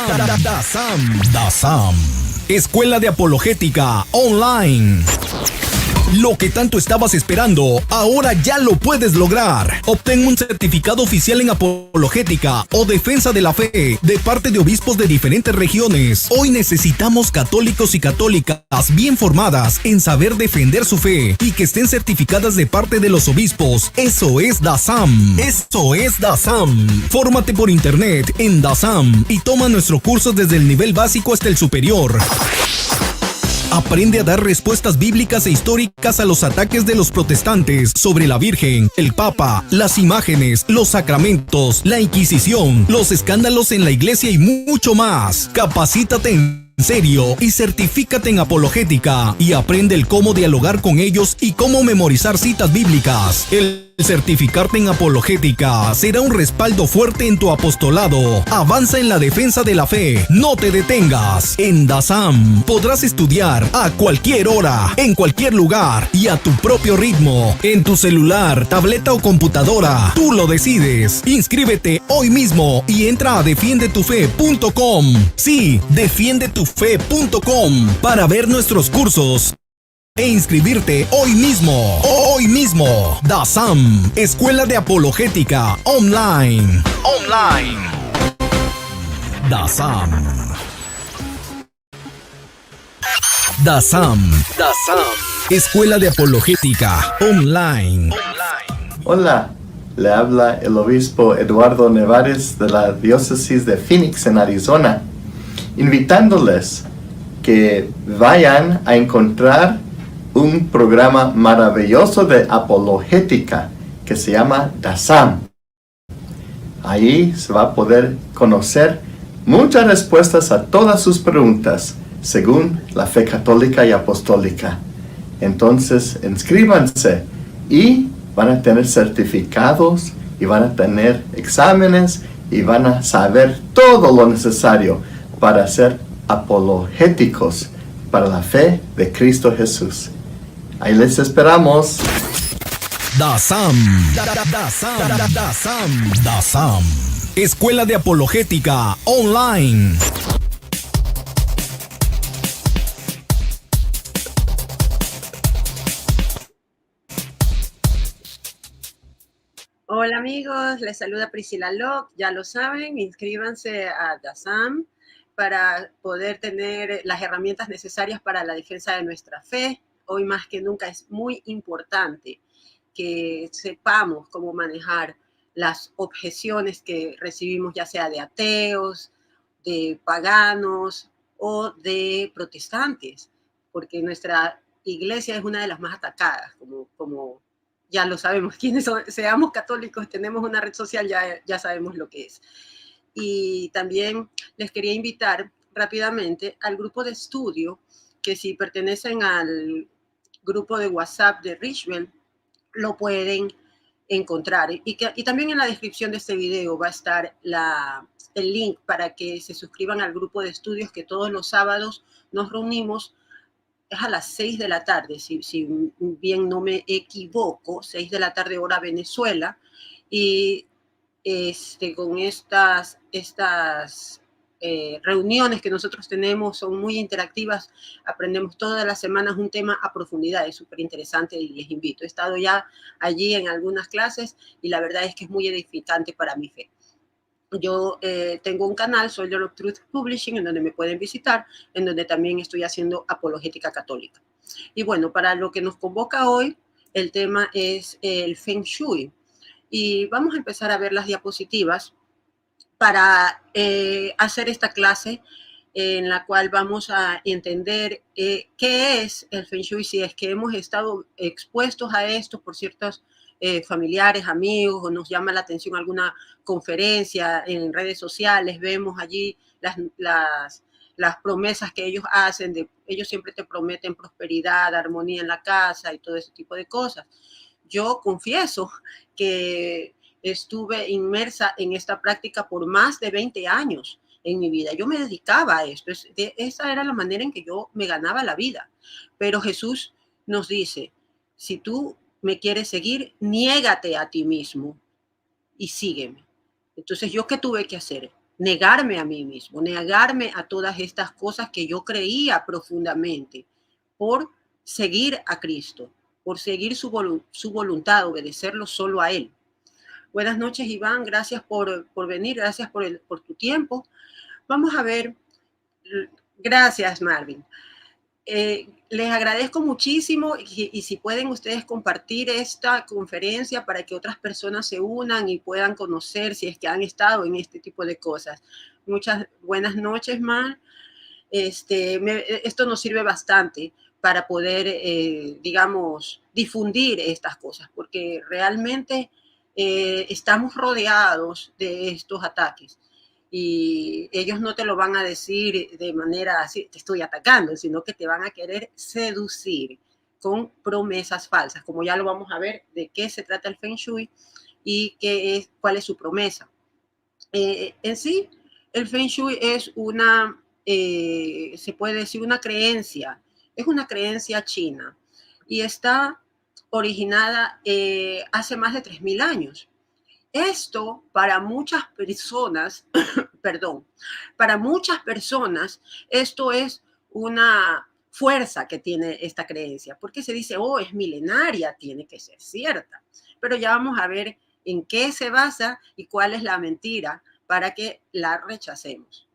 DASAM, Escuela de Apologética Online. Lo que tanto estabas esperando, ahora ya lo puedes lograr. Obtén un certificado oficial en apologética o defensa de la fe de parte de obispos de diferentes regiones. Hoy necesitamos católicos y católicas bien formadas en saber defender su fe y que estén certificadas de parte de los obispos. Eso es DASAM. Fórmate por internet en DASAM y toma nuestro curso desde el nivel básico hasta el superior. Aprende a dar respuestas bíblicas e históricas a los ataques de los protestantes sobre la Virgen, el Papa, las imágenes, los sacramentos, la Inquisición, los escándalos en la iglesia y mucho más. Capacítate en serio y certifícate en apologética y aprende el cómo dialogar con ellos y cómo memorizar citas bíblicas. El certificarte en apologética será un respaldo fuerte en tu apostolado. Avanza en la defensa de la fe. No te detengas. En DASAM podrás estudiar a cualquier hora, en cualquier lugar y a tu propio ritmo. En tu celular, tableta o computadora. Tú lo decides. Inscríbete hoy mismo y entra a defiendetufe.com. Sí, defiendetufe.com para ver nuestros cursos e inscribirte hoy mismo. DASAM, Escuela de Apologética Online. DASAM, Escuela de Apologética Online. Hola, le habla el obispo Eduardo Nevares de la diócesis de Phoenix en Arizona, invitándoles que vayan a encontrar un programa maravilloso de apologética que se llama DASAM. Ahí se va a poder conocer muchas respuestas a todas sus preguntas según la fe católica y apostólica. Entonces, inscríbanse y van a tener certificados y van a tener exámenes y van a saber todo lo necesario para ser apologéticos para la fe de Cristo Jesús. Ahí les esperamos. DASAM, Escuela de Apologética Online. Hola amigos, les saluda Priscila Locke, ya lo saben, inscríbanse a DASAM para poder tener las herramientas necesarias para la defensa de nuestra fe. Hoy más que nunca es muy importante que sepamos cómo manejar las objeciones que recibimos, ya sea de ateos, de paganos o de protestantes, porque nuestra iglesia es una de las más atacadas, como ya lo sabemos, quienes seamos católicos, tenemos una red social, ya sabemos lo que es. Y también les quería invitar rápidamente al grupo de estudio, que si pertenecen al grupo de WhatsApp de Richwell, lo pueden encontrar. Y también en la descripción de este video va a estar el link para que se suscriban al grupo de estudios que todos los sábados nos reunimos. Es a las 6 de la tarde, si bien no me equivoco, 6 de la tarde hora Venezuela. Y con estas reuniones que nosotros tenemos son muy interactivas, aprendemos todas las semanas un tema a profundidad, es súper interesante y les invito. He estado ya allí en algunas clases y la verdad es que es muy edificante para mi fe. Yo tengo un canal, Soldier of Truth Publishing, en donde me pueden visitar, en donde también estoy haciendo apologética católica. Y bueno, para lo que nos convoca hoy, el tema es el Feng Shui. Y vamos a empezar a ver las diapositivas para hacer esta clase en la cual vamos a entender qué es el Feng Shui, si es que hemos estado expuestos a esto por ciertos familiares, amigos, o nos llama la atención alguna conferencia en redes sociales, vemos allí las promesas que ellos hacen, ellos siempre te prometen prosperidad, armonía en la casa y todo ese tipo de cosas. Yo confieso que estuve inmersa en esta práctica por más de 20 años en mi vida. Yo me dedicaba a esto. Esa era la manera en que yo me ganaba la vida. Pero Jesús nos dice, si tú me quieres seguir, niégate a ti mismo y sígueme. Entonces, ¿yo qué tuve que hacer? negarme a mí mismo, negarme a todas estas cosas que yo creía profundamente por seguir a Cristo, por seguir su voluntad, obedecerlo solo a Él. Buenas noches, Iván, gracias por venir, gracias por tu tiempo. Vamos a ver, gracias, Marvin. Les agradezco muchísimo y si pueden ustedes compartir esta conferencia para que otras personas se unan y puedan conocer si es que han estado en este tipo de cosas. Muchas buenas noches, Mar. Esto nos sirve bastante para poder, digamos, difundir estas cosas, porque realmente estamos rodeados de estos ataques. Y ellos no te lo van a decir de manera así, te estoy atacando, sino que te van a querer seducir con promesas falsas, como ya lo vamos a ver de qué se trata el Feng Shui y cuál es su promesa. En sí, el Feng Shui es una, se puede decir una creencia, es una creencia china y está originada hace más de 3.000 años. Esto para muchas personas, perdón, para muchas personas esto es una fuerza que tiene esta creencia, porque se dice, oh, es milenaria, tiene que ser cierta. Pero ya vamos a ver en qué se basa y cuál es la mentira para que la rechacemos.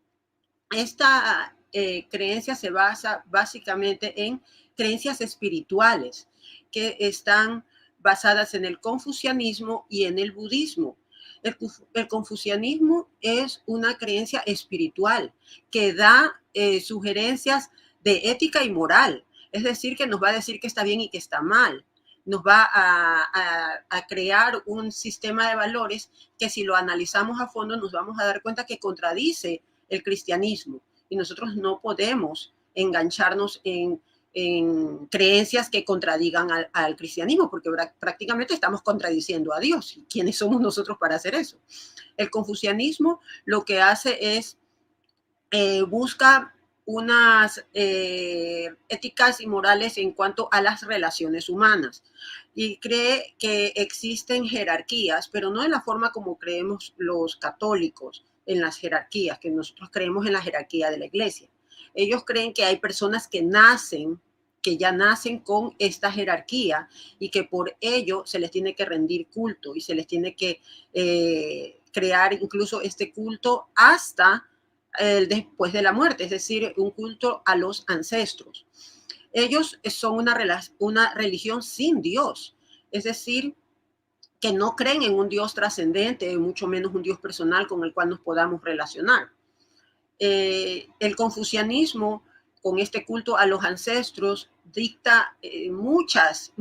Esta creencia se basa básicamente en creencias espirituales que están basadas en el confucianismo y en el budismo. El confucianismo es una creencia espiritual que da sugerencias de ética y moral, es decir, que nos va a decir que está bien y que está mal. Nos va a crear un sistema de valores que si lo analizamos a fondo nos vamos a dar cuenta que contradice el cristianismo y nosotros no podemos engancharnos en creencias que contradigan al cristianismo, porque prácticamente estamos contradiciendo a Dios. ¿Y quiénes somos nosotros para hacer eso? El confucianismo lo que hace es busca unas éticas y morales en cuanto a las relaciones humanas y cree que existen jerarquías, pero no de la forma como creemos los católicos en las jerarquías, que nosotros creemos en la jerarquía de la iglesia. Ellos creen que hay personas que ya nacen con esta jerarquía y que por ello se les tiene que rendir culto y se les tiene que crear incluso este culto hasta después de la muerte, es decir, un culto a los ancestros. Ellos son una religión sin Dios, es decir, que no creen en un Dios trascendente, mucho menos un Dios personal con el cual nos podamos relacionar. El confucianismo, con este culto a los ancestros, dicta muchas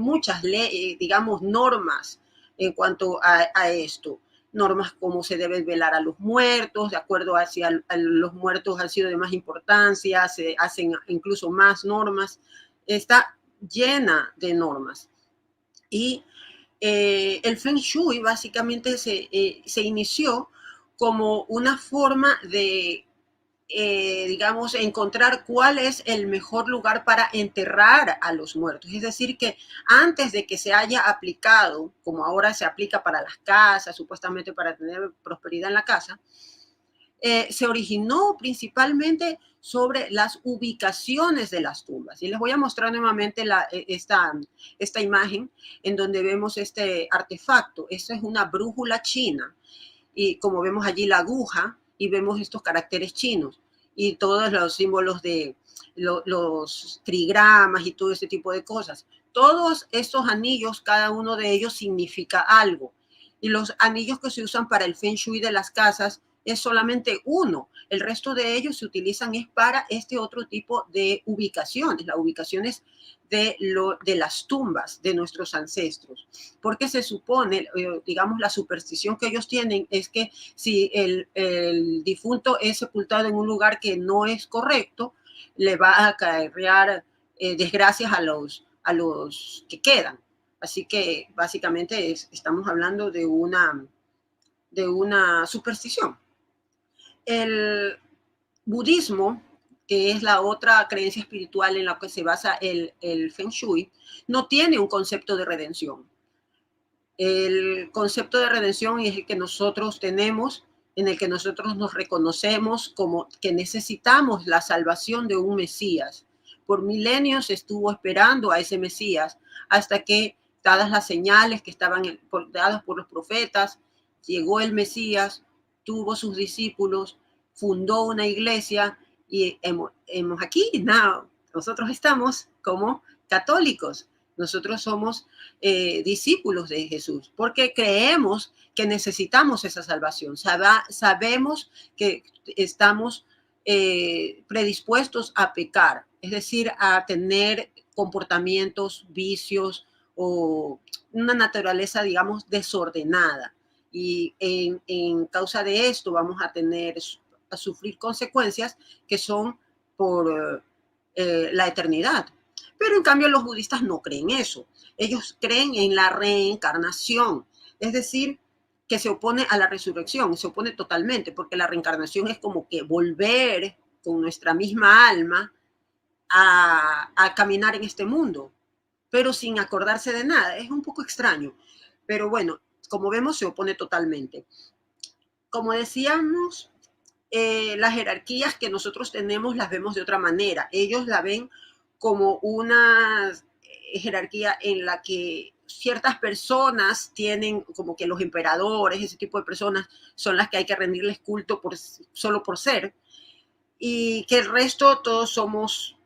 digamos, normas en cuanto a esto. Normas como se debe velar a los muertos, de acuerdo a si a los muertos han sido de más importancia, se hacen incluso más normas. Está llena de normas. Y el Feng Shui básicamente se inició como una forma de digamos, encontrar cuál es el mejor lugar para enterrar a los muertos. Es decir, que antes de que se haya aplicado, como ahora se aplica para las casas, supuestamente para tener prosperidad en la casa, se originó principalmente sobre las ubicaciones de las tumbas. Y les voy a mostrar nuevamente esta imagen en donde vemos este artefacto. Esta es una brújula china. Y como vemos allí la aguja, y vemos estos caracteres chinos y todos los símbolos de los trigramas y todo ese tipo de cosas. Todos estos anillos, cada uno de ellos significa algo. Y los anillos que se usan para el Feng Shui de las casas es solamente uno. El resto de ellos se utilizan es para este otro tipo de ubicaciones, las ubicaciones de las tumbas de nuestros ancestros, porque se supone, digamos, la superstición que ellos tienen es que si el difunto es sepultado en un lugar que no es correcto, le va a acarrear desgracias a los que quedan. Así que básicamente estamos hablando de una superstición. El budismo, que es la otra creencia espiritual en la que se basa el Feng Shui, no tiene un concepto de redención. El concepto de redención es el que nosotros tenemos en el que nosotros nos reconocemos como que necesitamos la salvación de un Mesías. Por milenios estuvo esperando a ese Mesías hasta que, dadas las señales que estaban dadas por los profetas, llegó el Mesías, tuvo sus discípulos, fundó una iglesia y hemos aquí, nosotros estamos como católicos. Nosotros somos discípulos de Jesús porque creemos que necesitamos esa salvación. Sabemos que estamos predispuestos a pecar, es decir, a tener comportamientos, vicios o una naturaleza, digamos, desordenada. Y en causa de esto vamos a sufrir consecuencias que son por la eternidad. Pero en cambio los budistas no creen eso. Ellos creen en la reencarnación, es decir, que se opone a la resurrección, se opone totalmente, porque la reencarnación es como que volver con nuestra misma alma a caminar en este mundo, pero sin acordarse de nada. Es un poco extraño, pero bueno, como vemos, se opone totalmente. Como decíamos, las jerarquías que nosotros tenemos las vemos de otra manera. Ellos la ven como una jerarquía en la que ciertas personas tienen, como que los emperadores, ese tipo de personas, son las que hay que rendirles culto solo por ser, y que el resto todos somos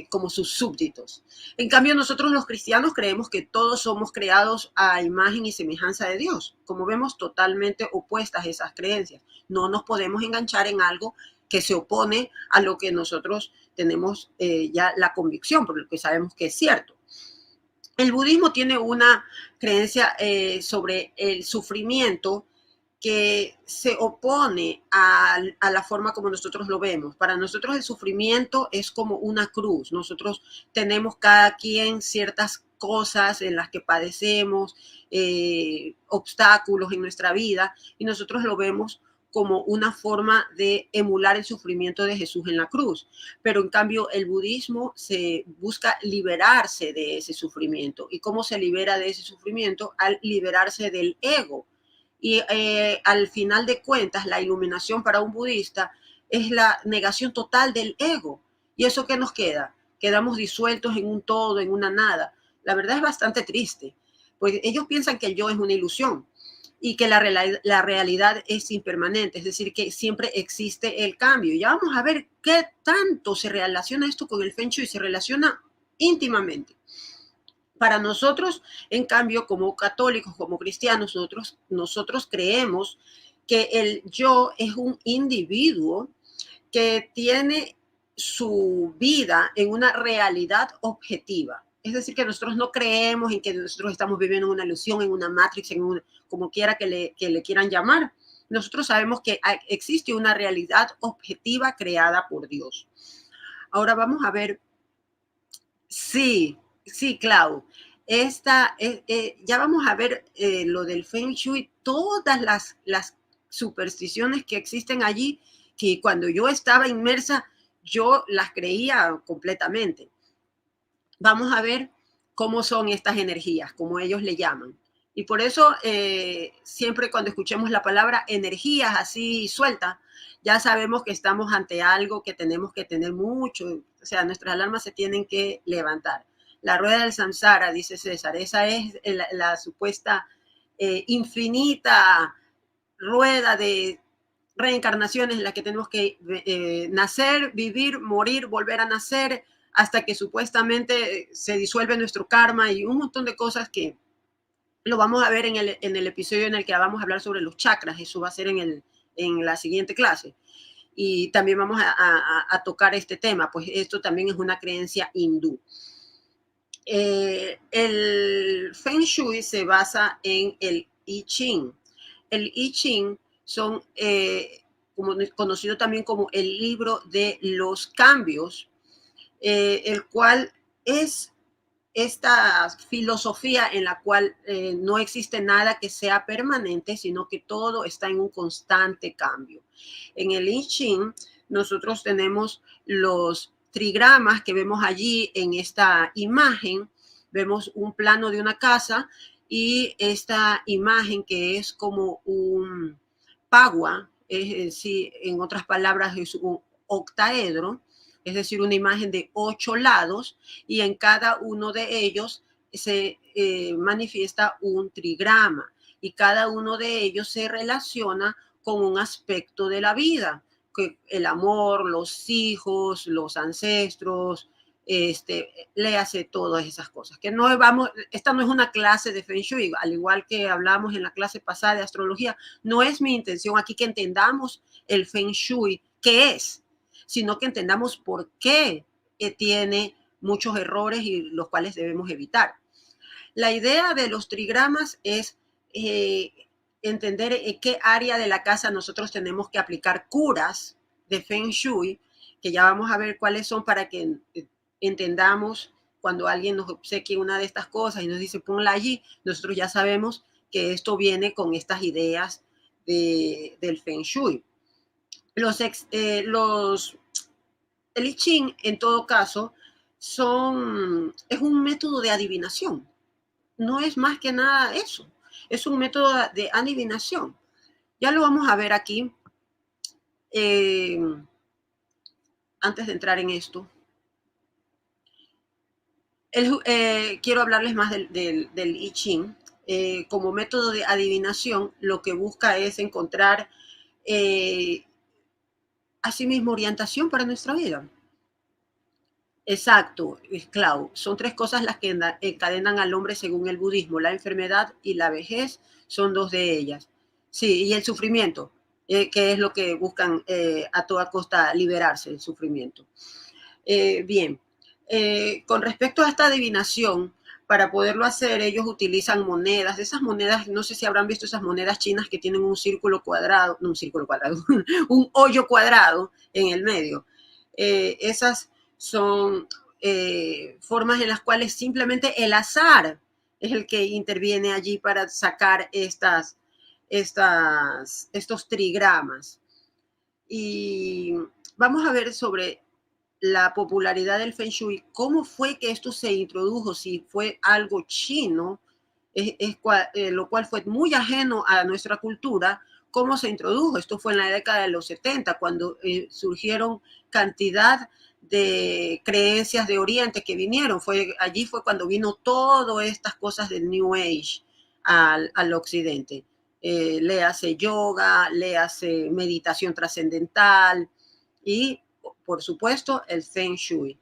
como sus súbditos. En cambio, nosotros los cristianos creemos que todos somos creados a imagen y semejanza de Dios. Como vemos, totalmente opuestas esas creencias. No nos podemos enganchar en algo que se opone a lo que nosotros tenemos ya la convicción, por lo que sabemos que es cierto. El budismo tiene una creencia sobre el sufrimiento que se opone a la forma como nosotros lo vemos. Para nosotros el sufrimiento es como una cruz. Nosotros tenemos cada quien ciertas cosas en las que padecemos, obstáculos en nuestra vida, y nosotros lo vemos como una forma de emular el sufrimiento de Jesús en la cruz. Pero en cambio el budismo se busca liberarse de ese sufrimiento. ¿Y cómo se libera de ese sufrimiento? Al liberarse del ego. Y al final de cuentas, la iluminación para un budista es la negación total del ego. ¿Y eso qué nos queda? Quedamos disueltos en un todo, en una nada. La verdad es bastante triste, pues ellos piensan que el yo es una ilusión y que la realidad es impermanente, es decir, que siempre existe el cambio. Ya vamos a ver qué tanto se relaciona esto con el Feng Shui, se relaciona íntimamente. Para nosotros, en cambio, como católicos, como cristianos, nosotros creemos que el yo es un individuo que tiene su vida en una realidad objetiva. Es decir, que nosotros no creemos en que nosotros estamos viviendo en una ilusión, en una matrix, como quiera que le quieran llamar. Nosotros sabemos que existe una realidad objetiva creada por Dios. Ahora vamos a ver. Sí, Clau. Ya vamos a ver lo del Feng Shui, todas las supersticiones que existen allí, que cuando yo estaba inmersa, yo las creía completamente. Vamos a ver cómo son estas energías, como ellos le llaman. Y por eso siempre cuando escuchemos la palabra energías así suelta, ya sabemos que estamos ante algo que tenemos que tener mucho, o sea, nuestras alarmas se tienen que levantar. La rueda del samsara, dice César, esa es la supuesta infinita rueda de reencarnaciones en la que tenemos que nacer, vivir, morir, volver a nacer, hasta que supuestamente se disuelve nuestro karma y un montón de cosas que lo vamos a ver en el episodio en el que vamos a hablar sobre los chakras. Eso va a ser en la siguiente clase. Y también vamos a tocar este tema, pues esto también es una creencia hindú. El Feng Shui se basa en el I Ching. El I Ching son conocido también como el libro de los cambios, el cual es esta filosofía en la cual no existe nada que sea permanente, sino que todo está en un constante cambio. En el I Ching nosotros tenemos los trigramas que vemos allí en esta imagen. Vemos un plano de una casa y esta imagen que es como un Pagua, es decir, en otras palabras, es un octaedro, es decir, una imagen de 8 lados, y en cada uno de ellos se manifiesta un trigrama, y cada uno de ellos se relaciona con un aspecto de la vida, que el amor, los hijos, los ancestros, le hace todas esas cosas. Que no vamos, esta no es una clase de Feng Shui, al igual que hablamos en la clase pasada de astrología, no es mi intención aquí que entendamos el Feng Shui, qué es, sino que entendamos por qué tiene muchos errores y los cuales debemos evitar. La idea de los trigramas es entender en qué área de la casa nosotros tenemos que aplicar curas de Feng Shui, que ya vamos a ver cuáles son para que entendamos cuando alguien nos obsequia una de estas cosas y nos dice ponla allí, nosotros ya sabemos que esto viene con estas ideas del Feng Shui. El I Ching, en todo caso, es un método de adivinación. No es más que nada eso. Es un método de adivinación. Ya lo vamos a ver aquí. Antes de entrar en esto, quiero hablarles más del I Ching. Como método de adivinación, lo que busca es encontrar asimismo orientación para nuestra vida. Exacto, Clau. Son 3 cosas las que encadenan al hombre según el budismo. La enfermedad y la vejez son 2 de ellas. Sí, y el sufrimiento, que es lo que buscan a toda costa liberarse del sufrimiento. Bien, con respecto a esta adivinación, para poderlo hacer, ellos utilizan monedas. Esas monedas, no sé si habrán visto esas monedas chinas que tienen un círculo cuadrado, no un círculo cuadrado, un hoyo cuadrado en el medio. Esas son formas en las cuales simplemente el azar es el que interviene allí para sacar estos trigramas. Y vamos a ver sobre la popularidad del Feng Shui, cómo fue que esto se introdujo, si fue algo chino, lo cual fue muy ajeno a nuestra cultura, cómo se introdujo. Esto fue en la década de los 70, cuando surgieron cantidad de creencias de Oriente que vinieron. Allí fue cuando vino todas estas cosas del New Age al occidente. Léase yoga, léase meditación trascendental y, por supuesto, el Feng Shui,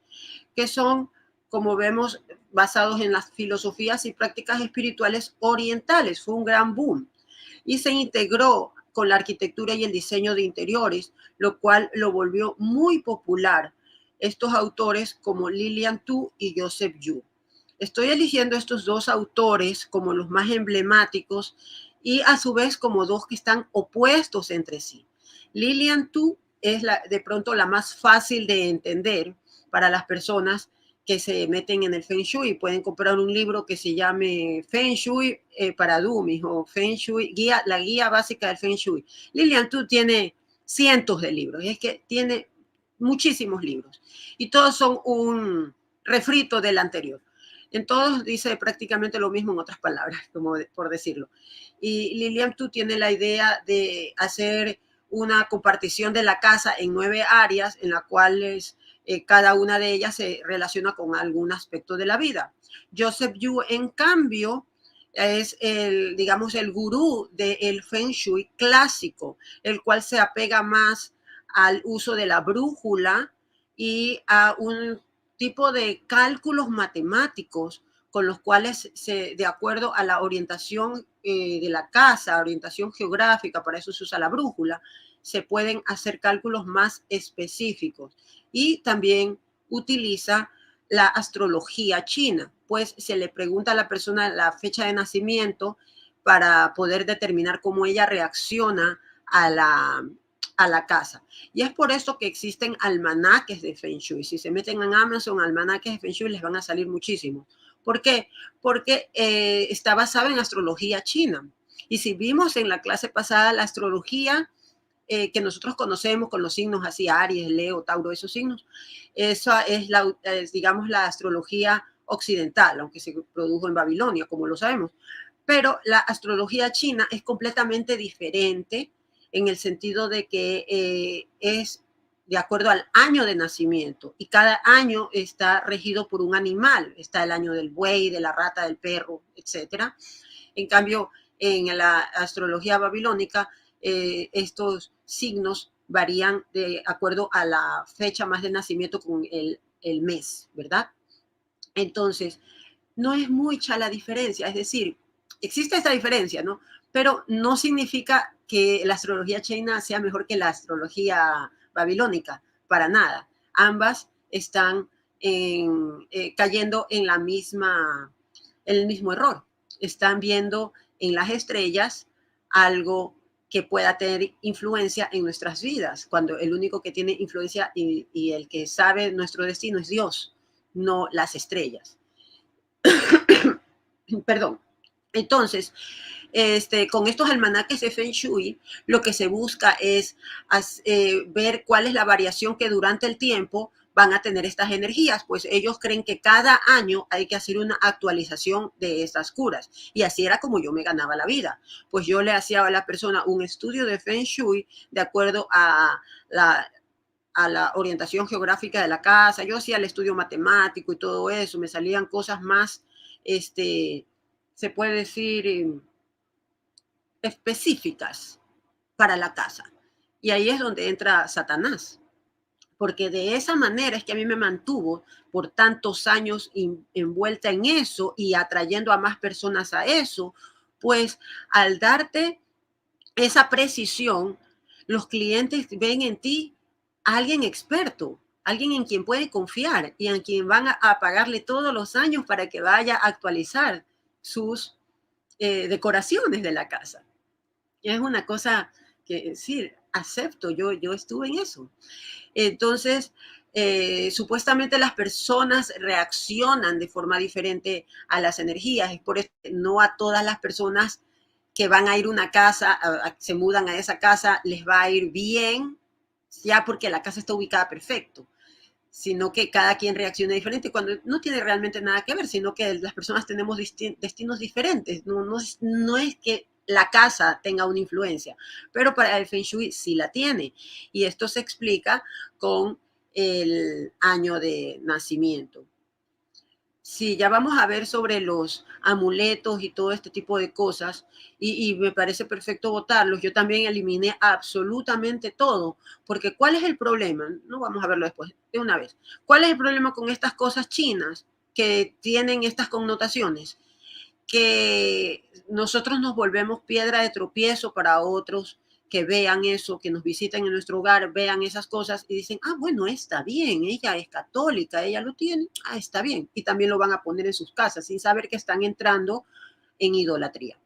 que son, como vemos, basados en las filosofías y prácticas espirituales orientales. Fue un gran boom y se integró con la arquitectura y el diseño de interiores, lo cual lo volvió muy popular. Estos autores como Lilian Tu y Joseph Yu. Estoy eligiendo estos 2 autores como los más emblemáticos y a su vez como 2 que están opuestos entre sí. Lilian Tu es de pronto la más fácil de entender para las personas que se meten en el Feng Shui. Pueden comprar un libro que se llame Feng Shui para Dummies o Feng Shui, la guía básica del Feng Shui. Lilian Tu tiene cientos de libros, es que tiene muchísimos libros y todos son un refrito del anterior. En todos dice prácticamente lo mismo en otras palabras, como por decirlo. Y Lilian Tu tiene la idea de hacer una compartición de la casa en 9 áreas, en las cuales cada una de ellas se relaciona con algún aspecto de la vida. Joseph Yu, en cambio, es el gurú del Feng Shui clásico, el cual se apega más al uso de la brújula y a un tipo de cálculos matemáticos con los cuales, de acuerdo a la orientación de la casa, orientación geográfica, para eso se usa la brújula, se pueden hacer cálculos más específicos. Y también utiliza la astrología china, pues se le pregunta a la persona la fecha de nacimiento para poder determinar cómo ella reacciona a la casa. Y es por eso que existen almanaques de Feng Shui. Si se meten en Amazon, almanaques de Feng Shui, les van a salir muchísimos. ¿Por qué? Porque está basado en astrología china. Y si vimos en la clase pasada la astrología que nosotros conocemos con los signos así, Aries, Leo, Tauro, esos signos, esa es digamos, la astrología occidental, aunque se produjo en Babilonia, como lo sabemos. Pero la astrología china es completamente diferente en el sentido de que es de acuerdo al año de nacimiento y cada año está regido por un animal. Está el año del buey, de la rata, del perro, etc. En cambio, en la astrología babilónica, estos signos varían de acuerdo a la fecha más de nacimiento con el mes, ¿verdad? Entonces, no es mucha la diferencia, es decir, existe esta diferencia, ¿no? Pero no significa que la astrología china sea mejor que la astrología babilónica, para nada. Ambas están cayendo en el mismo error. Están viendo en las estrellas algo que pueda tener influencia en nuestras vidas, cuando el único que tiene influencia y el que sabe nuestro destino es Dios, no las estrellas. Perdón. Entonces, con estos almanaques de Feng Shui, lo que se busca es ver cuál es la variación que durante el tiempo van a tener estas energías, pues ellos creen que cada año hay que hacer una actualización de estas curas. Y así era como yo me ganaba la vida. Pues yo le hacía a la persona un estudio de Feng Shui de acuerdo a la orientación geográfica de la casa. Yo hacía el estudio matemático y todo eso. Me salían cosas más, se puede decir, específicas para la casa. Y ahí es donde entra Satanás, porque de esa manera es que a mí me mantuvo por tantos años envuelta en eso y atrayendo a más personas a eso, pues al darte esa precisión, los clientes ven en ti a alguien experto, alguien en quien pueden confiar y en quien van a pagarle todos los años para que vaya a actualizar sus decoraciones de la casa. Y es una cosa que sí, acepto, yo estuve en eso. Entonces, supuestamente las personas reaccionan de forma diferente a las energías. Es por eso que no a todas las personas que van a ir a una casa, se mudan a esa casa, les va a ir bien, ya porque la casa está ubicada perfecto, sino que cada quien reacciona diferente cuando no tiene realmente nada que ver, sino que las personas tenemos destinos diferentes. No es que la casa tenga una influencia, pero para el Feng Shui sí la tiene. Y esto se explica con el año de nacimiento. Sí, ya vamos a ver sobre los amuletos y todo este tipo de cosas y me parece perfecto votarlos. Yo también eliminé absolutamente todo, porque ¿cuál es el problema? No vamos a verlo después, de una vez. ¿Cuál es el problema con estas cosas chinas que tienen estas connotaciones? Que nosotros nos volvemos piedra de tropiezo para otros que vean eso, que nos visiten en nuestro hogar, vean esas cosas y dicen, ah, bueno, está bien, ella es católica, ella lo tiene, ah, está bien. Y también lo van a poner en sus casas sin saber que están entrando en idolatría.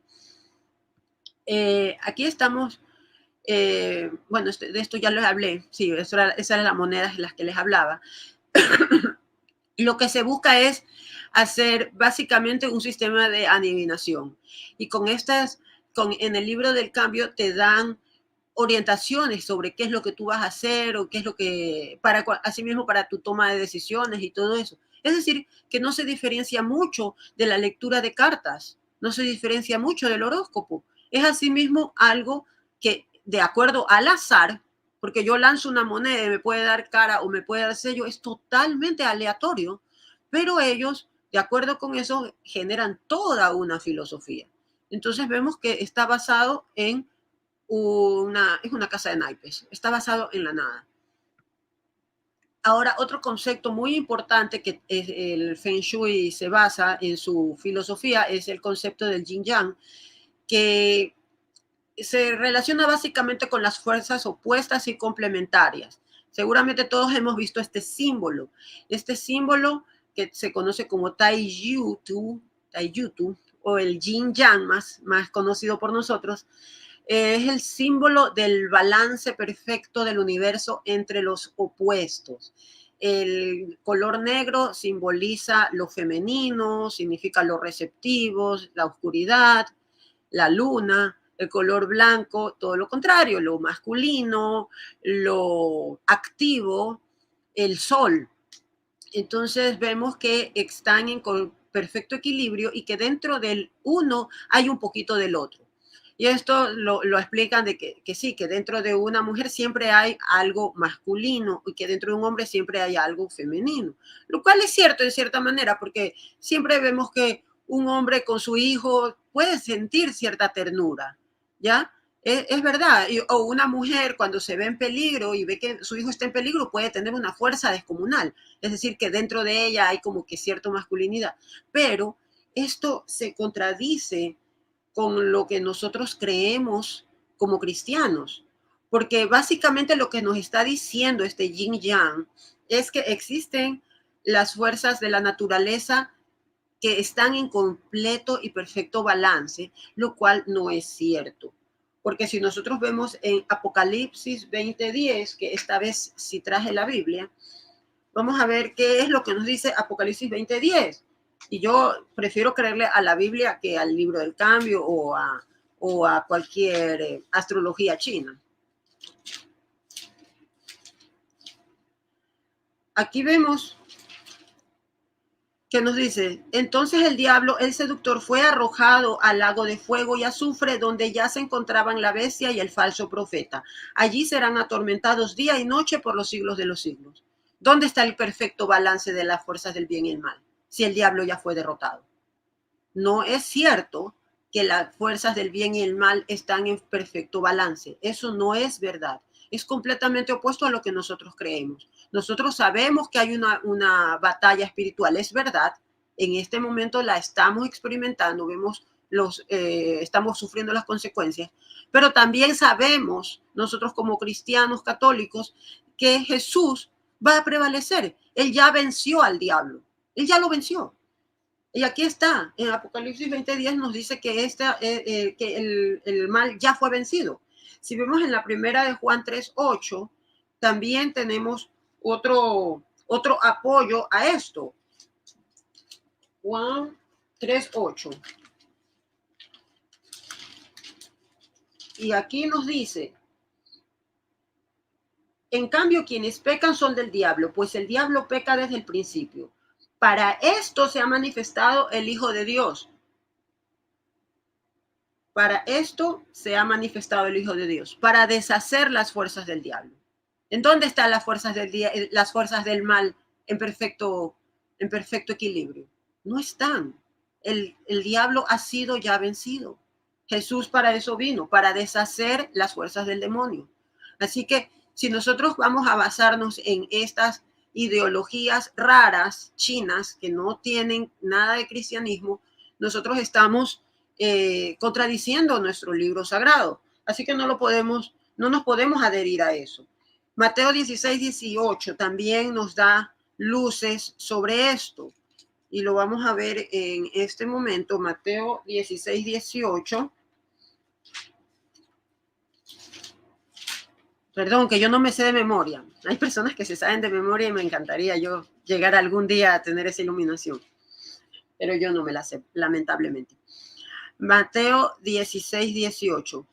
Aquí estamos, bueno, de esto ya les hablé, sí, esa era la moneda de las que les hablaba. Lo que se busca es hacer básicamente un sistema de adivinación. Y en el libro del cambio te dan orientaciones sobre qué es lo que tú vas a hacer o qué es lo que, asimismo para tu toma de decisiones y todo eso. Es decir, que no se diferencia mucho de la lectura de cartas, no se diferencia mucho del horóscopo. Es asimismo algo que, de acuerdo al azar, porque yo lanzo una moneda y me puede dar cara o me puede dar sello, es totalmente aleatorio, pero ellos, de acuerdo con eso, generan toda una filosofía. Entonces vemos que está basado en es una casa de naipes, está basado en la nada. Ahora, otro concepto muy importante que el Feng Shui se basa en su filosofía es el concepto del Yin Yang, que se relaciona básicamente con las fuerzas opuestas y complementarias. Seguramente todos hemos visto este símbolo que se conoce como Taiyutu o el Yin Yang más conocido por nosotros. Es el símbolo del balance perfecto del universo entre los opuestos. El color negro simboliza lo femenino, significa lo receptivo, la oscuridad, la luna. El color blanco, todo lo contrario, lo masculino, lo activo, el sol. Entonces vemos que están en perfecto equilibrio y que dentro del uno hay un poquito del otro. Y esto lo explican de que sí, que dentro de una mujer siempre hay algo masculino y que dentro de un hombre siempre hay algo femenino. Lo cual es cierto en cierta manera, porque siempre vemos que un hombre con su hijo puede sentir cierta ternura, ¿ya? Es verdad. O una mujer cuando se ve en peligro y ve que su hijo está en peligro puede tener una fuerza descomunal. Es decir, que dentro de ella hay como que cierta masculinidad. Pero esto se contradice con lo que nosotros creemos como cristianos. Porque básicamente lo que nos está diciendo este yin yang es que existen las fuerzas de la naturaleza que están en completo y perfecto balance, lo cual no es cierto. Porque si nosotros vemos en Apocalipsis 20:10, que esta vez sí traje la Biblia, vamos a ver qué es lo que nos dice Apocalipsis 20:10. Y yo prefiero creerle a la Biblia que al libro del cambio o a cualquier astrología china. Aquí vemos que nos dice, entonces el diablo, el seductor, fue arrojado al lago de fuego y azufre, donde ya se encontraban la bestia y el falso profeta. Allí serán atormentados día y noche por los siglos de los siglos. ¿Dónde está el perfecto balance de las fuerzas del bien y el mal, si el diablo ya fue derrotado? No es cierto que las fuerzas del bien y el mal están en perfecto balance. Eso no es verdad. Es completamente opuesto a lo que nosotros creemos. Nosotros sabemos que hay una batalla espiritual, es verdad. En este momento la estamos experimentando, vemos estamos sufriendo las consecuencias, pero también sabemos, nosotros como cristianos católicos, que Jesús va a prevalecer. Él ya venció al diablo. Él ya lo venció. Y aquí está, en Apocalipsis 20:10 nos dice que, que el mal ya fue vencido. Si vemos en la primera de Juan 3:8, también tenemos otro apoyo a esto. Juan 3:8. Y aquí nos dice, en cambio, quienes pecan son del diablo, pues el diablo peca desde el principio. Para esto se ha manifestado el Hijo de Dios. Para esto se ha manifestado el Hijo de Dios, para deshacer las fuerzas del diablo. ¿En dónde están las fuerzas del mal en perfecto equilibrio? No están. El diablo ha sido ya vencido. Jesús para eso vino, para deshacer las fuerzas del demonio. Así que si nosotros vamos a basarnos en estas ideologías raras chinas que no tienen nada de cristianismo, nosotros estamos contradiciendo nuestro libro sagrado. Así que no nos podemos adherir a eso. Mateo 16:18 también nos da luces sobre esto. Y lo vamos a ver en este momento. Mateo 16:18. Perdón, que yo no me sé de memoria. Hay personas que se saben de memoria y me encantaría yo llegar algún día a tener esa iluminación. Pero yo no me la sé, lamentablemente. Mateo 16:18.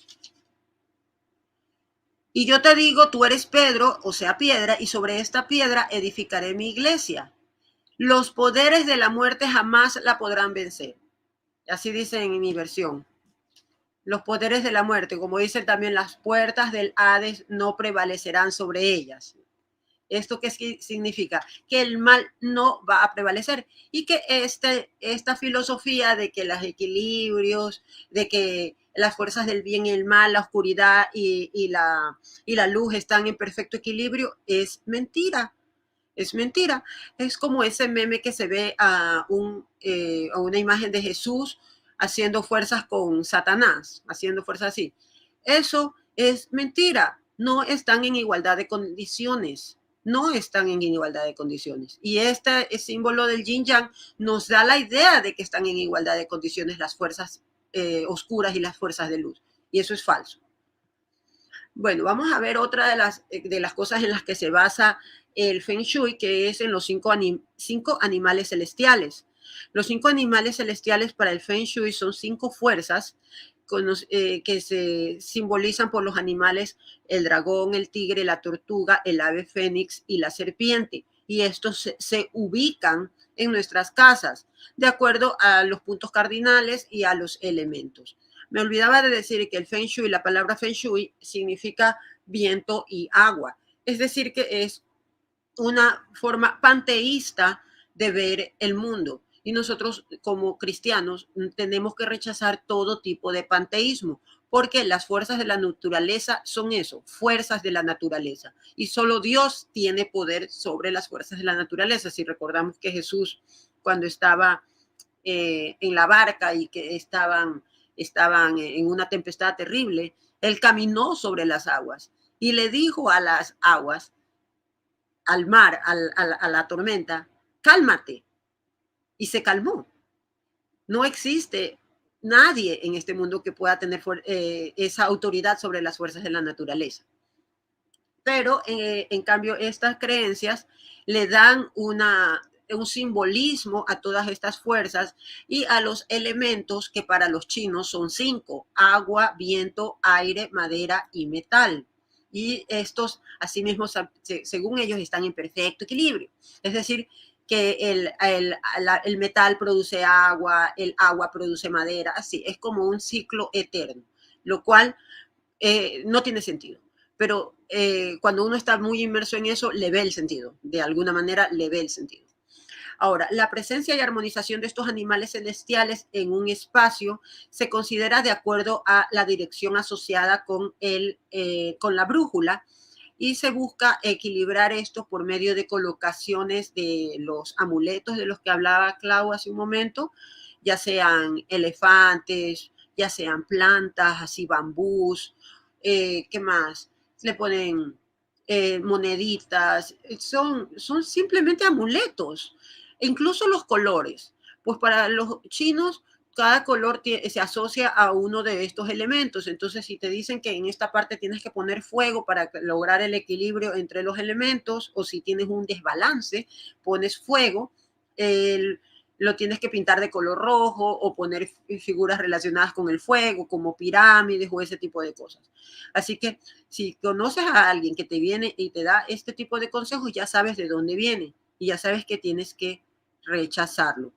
Y yo te digo, tú eres Pedro, o sea, piedra, y sobre esta piedra edificaré mi iglesia. Los poderes de la muerte jamás la podrán vencer. Así dice en mi versión. Los poderes de la muerte, como dicen también, las puertas del Hades no prevalecerán sobre ellas. ¿Esto qué significa? Que el mal no va a prevalecer y que esta filosofía de que los equilibrios, de que las fuerzas del bien y el mal, la oscuridad y la luz están en perfecto equilibrio, es mentira. Es mentira. Es como ese meme que se ve a una imagen de Jesús haciendo fuerzas con Satanás, haciendo fuerzas así. Eso es mentira. No están en igualdad de condiciones. No están en igualdad de condiciones. Y este símbolo del yin yang nos da la idea de que están en igualdad de condiciones las fuerzas oscuras y las fuerzas de luz. Y eso es falso. Bueno, vamos a ver otra de las cosas en las que se basa el Feng Shui, que es en los cinco animales celestiales. Los 5 animales celestiales para el Feng Shui son 5 fuerzas que se simbolizan por los animales, el dragón, el tigre, la tortuga, el ave fénix y la serpiente. Y estos se ubican en nuestras casas de acuerdo a los puntos cardinales y a los elementos. Me olvidaba de decir que el Feng Shui, la palabra Feng Shui, significa viento y agua. Es decir, que es una forma panteísta de ver el mundo. Y nosotros como cristianos tenemos que rechazar todo tipo de panteísmo, porque las fuerzas de la naturaleza son eso, fuerzas de la naturaleza. Y solo Dios tiene poder sobre las fuerzas de la naturaleza. Si recordamos que Jesús, cuando estaba en la barca y que estaban en una tempestad terrible, él caminó sobre las aguas y le dijo a las aguas, al mar, a la tormenta, cálmate. Y se calmó. No existe nadie en este mundo que pueda tener esa autoridad sobre las fuerzas de la naturaleza. Pero en cambio estas creencias le dan un simbolismo a todas estas fuerzas y a los elementos que para los chinos son 5: agua, viento, aire, madera y metal. Y estos, asimismo, según ellos, están en perfecto equilibrio. Es decir, que el metal produce agua, el agua produce madera, así, es como un ciclo eterno, lo cual no tiene sentido. Pero cuando uno está muy inmerso en eso, le ve el sentido, de alguna manera le ve el sentido. Ahora, la presencia y armonización de estos animales celestiales en un espacio se considera de acuerdo a la dirección asociada con la brújula, y se busca equilibrar esto por medio de colocaciones de los amuletos de los que hablaba Clau hace un momento, ya sean elefantes, ya sean plantas, así bambús, ¿qué más? Le ponen moneditas, son simplemente amuletos. E incluso los colores, pues para los chinos cada color se asocia a uno de estos elementos. Entonces, si te dicen que en esta parte tienes que poner fuego para lograr el equilibrio entre los elementos, o si tienes un desbalance, pones fuego, lo tienes que pintar de color rojo o poner figuras relacionadas con el fuego, como pirámides o ese tipo de cosas. Así que si conoces a alguien que te viene y te da este tipo de consejos, ya sabes de dónde viene y ya sabes que tienes que rechazarlo.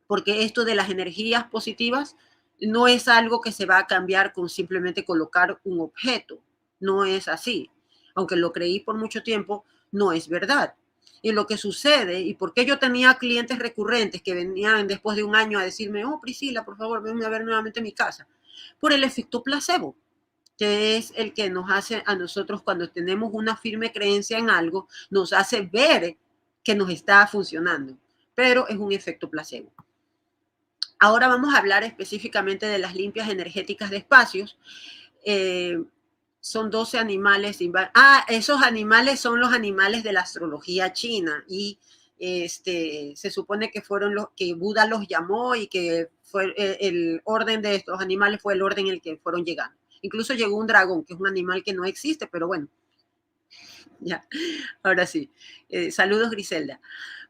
Porque esto de las energías positivas no es algo que se va a cambiar con simplemente colocar un objeto. No es así. Aunque lo creí por mucho tiempo, no es verdad. Y lo que sucede, y por qué yo tenía clientes recurrentes que venían después de un año a decirme, oh, Priscila, por favor, venme a ver nuevamente mi casa, por el efecto placebo, que es el que nos hace a nosotros, cuando tenemos una firme creencia en algo, nos hace ver que nos está funcionando, pero es un efecto placebo. Ahora vamos a hablar específicamente de las limpias energéticas de espacios. Son 12 animales. Esos animales son los animales de la astrología china, y se supone que fueron los que Buda los llamó, y que fue el orden de estos animales fue el orden en el que fueron llegando. Incluso llegó un dragón, que es un animal que no existe, pero bueno. Ya, ahora sí. Saludos, Griselda.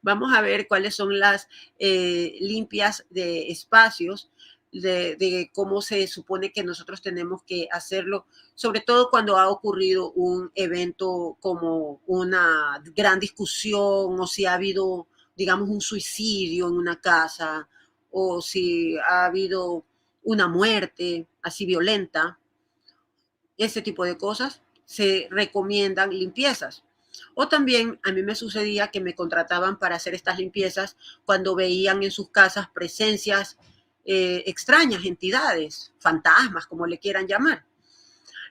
Vamos a ver cuáles son las limpias de espacios, de cómo se supone que nosotros tenemos que hacerlo, sobre todo cuando ha ocurrido un evento como una gran discusión, o si ha habido, digamos, un suicidio en una casa, o si ha habido una muerte así violenta. Ese tipo de cosas se recomiendan limpiezas. O también a mí me sucedía que me contrataban para hacer estas limpiezas cuando veían en sus casas presencias extrañas, entidades, fantasmas, como le quieran llamar.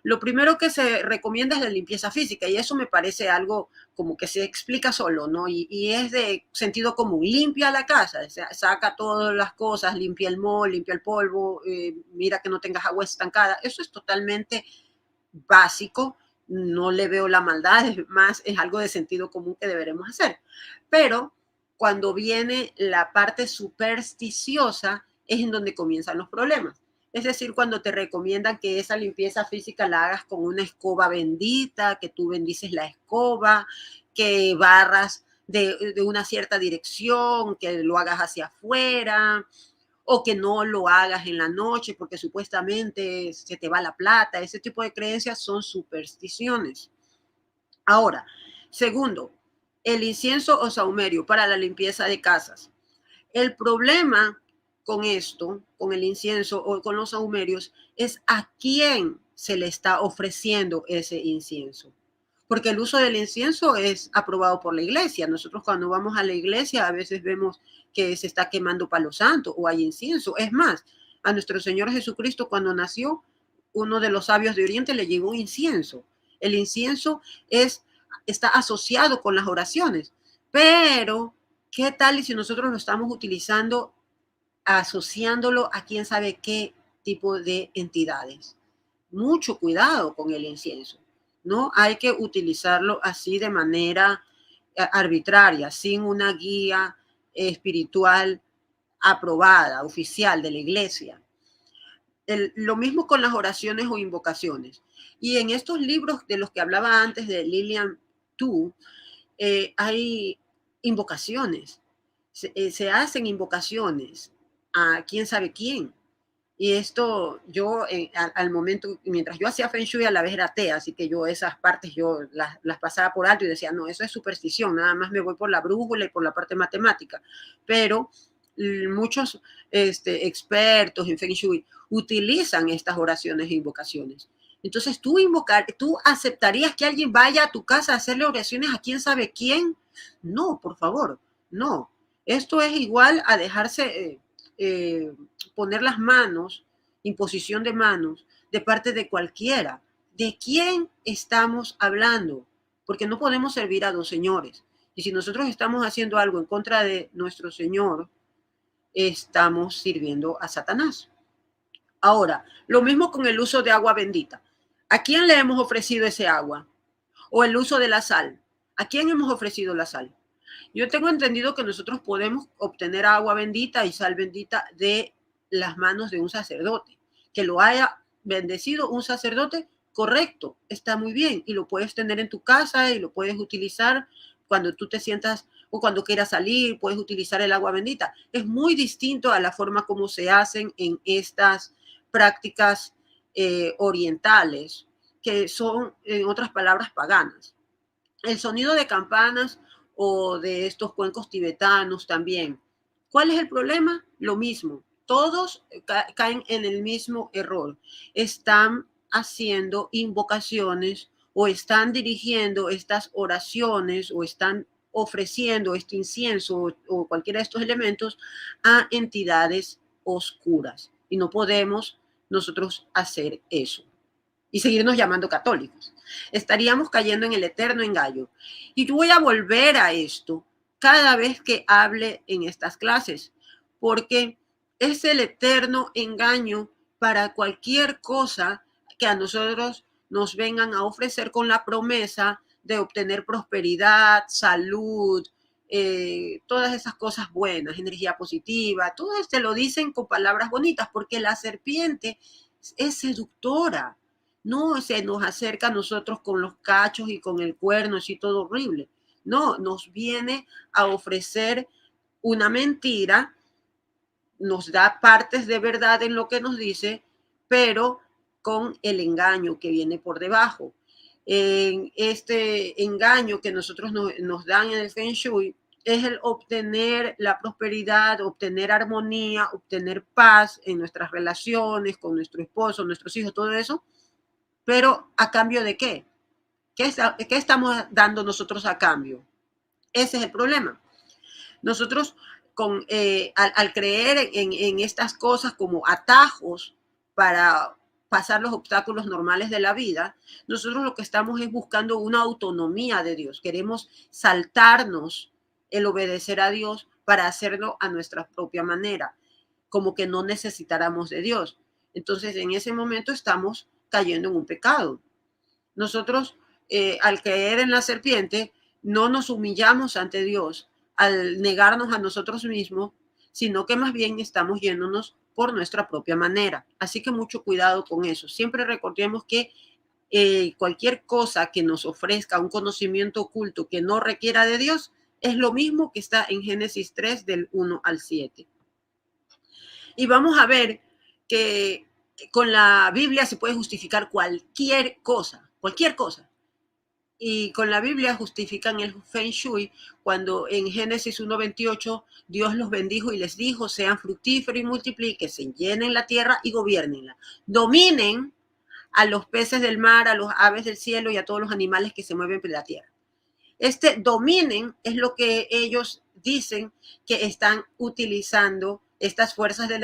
Lo primero que se recomienda es la limpieza física, y eso me parece algo como que se explica solo, ¿no? Y es de sentido común. Limpia la casa, saca todas las cosas, limpia el moho, limpia el polvo, mira que no tengas agua estancada. Eso es totalmente básico, no le veo la maldad, es algo de sentido común que deberemos hacer. Pero cuando viene la parte supersticiosa es en donde comienzan los problemas. Es decir, cuando te recomiendan que esa limpieza física la hagas con una escoba bendita, que tú bendices la escoba, que barras de una cierta dirección, que lo hagas hacia afuera, o que no lo hagas en la noche porque supuestamente se te va la plata. Ese tipo de creencias son supersticiones. Ahora, segundo, el incienso o saumerio para la limpieza de casas. El problema con esto, con el incienso o con los sahumerios, es a quién se le está ofreciendo ese incienso. Porque el uso del incienso es aprobado por la iglesia. Nosotros cuando vamos a la iglesia a veces vemos que se está quemando palo santo o hay incienso. Es más, a nuestro Señor Jesucristo cuando nació, uno de los sabios de Oriente le llegó incienso. El incienso está asociado con las oraciones. Pero, ¿qué tal y si nosotros lo estamos utilizando, asociándolo a quién sabe qué tipo de entidades? Mucho cuidado con el incienso. No hay que utilizarlo así de manera arbitraria, sin una guía espiritual aprobada, oficial de la iglesia. Lo mismo con las oraciones o invocaciones. Y en estos libros de los que hablaba antes de Lilian Tu, hay invocaciones. Se hacen invocaciones a quién sabe quién. Y esto yo al momento, mientras yo hacía Feng Shui, a la vez era atea, así que yo esas partes yo las pasaba por alto y decía, no, eso es superstición, nada más me voy por la brújula y por la parte matemática. Pero muchos expertos en Feng Shui utilizan estas oraciones e invocaciones. Entonces, ¿tú aceptarías que alguien vaya a tu casa a hacerle oraciones a quién sabe quién? No, por favor, no. Esto es igual a dejarse poner las manos, imposición de manos, de parte de cualquiera. ¿De quién estamos hablando? Porque no podemos servir a dos señores. Y si nosotros estamos haciendo algo en contra de nuestro Señor, estamos sirviendo a Satanás. Ahora, lo mismo con el uso de agua bendita. ¿A quién le hemos ofrecido ese agua? O el uso de la sal. ¿A quién hemos ofrecido la sal? Yo tengo entendido que nosotros podemos obtener agua bendita y sal bendita de las manos de un sacerdote. Que lo haya bendecido un sacerdote, correcto, está muy bien. Y lo puedes tener en tu casa y lo puedes utilizar cuando tú te sientas o cuando quieras salir, puedes utilizar el agua bendita. Es muy distinto a la forma como se hacen en estas prácticas orientales, que son, en otras palabras, paganas. El sonido de campanas o de estos cuencos tibetanos también. ¿Cuál es el problema? Lo mismo. Todos caen en el mismo error. Están haciendo invocaciones o están dirigiendo estas oraciones o están ofreciendo este incienso o cualquiera de estos elementos a entidades oscuras. Y no podemos nosotros hacer eso y seguirnos llamando católicos. Estaríamos cayendo en el eterno engaño. Y yo voy a volver a esto cada vez que hable en estas clases, porque es el eterno engaño para cualquier cosa que a nosotros nos vengan a ofrecer con la promesa de obtener prosperidad, salud, todas esas cosas buenas, energía positiva, todo esto lo dicen con palabras bonitas, porque la serpiente es seductora. No se nos acerca a nosotros con los cachos y con el cuerno, así todo horrible. No, nos viene a ofrecer una mentira, nos da partes de verdad en lo que nos dice, pero con el engaño que viene por debajo. Este engaño que nosotros nos dan en el Feng Shui es el obtener la prosperidad, obtener armonía, obtener paz en nuestras relaciones con nuestro esposo, nuestros hijos, todo eso. Pero ¿a cambio de qué? ¿Qué estamos dando nosotros a cambio? Ese es el problema. Nosotros al creer en estas cosas como atajos para pasar los obstáculos normales de la vida, nosotros lo que estamos es buscando una autonomía de Dios. Queremos saltarnos el obedecer a Dios para hacerlo a nuestra propia manera, como que no necesitáramos de Dios. Entonces, en ese momento estamos cayendo en un pecado. Nosotros, al creer en la serpiente, no nos humillamos ante Dios al negarnos a nosotros mismos, sino que más bien estamos yéndonos por nuestra propia manera. Así que mucho cuidado con eso. Siempre recordemos que cualquier cosa que nos ofrezca un conocimiento oculto que no requiera de Dios es lo mismo que está en Génesis 3 del 1 al 7. Y vamos a ver que con la Biblia se puede justificar cualquier cosa, y con la Biblia justifican el Feng Shui cuando en Génesis 1:28 Dios los bendijo y les dijo: sean fructíferos y multiplíquense, llenen la tierra y gobiernenla, dominen a los peces del mar, a los aves del cielo y a todos los animales que se mueven por la tierra. Este dominen es lo que ellos dicen que están utilizando estas fuerzas de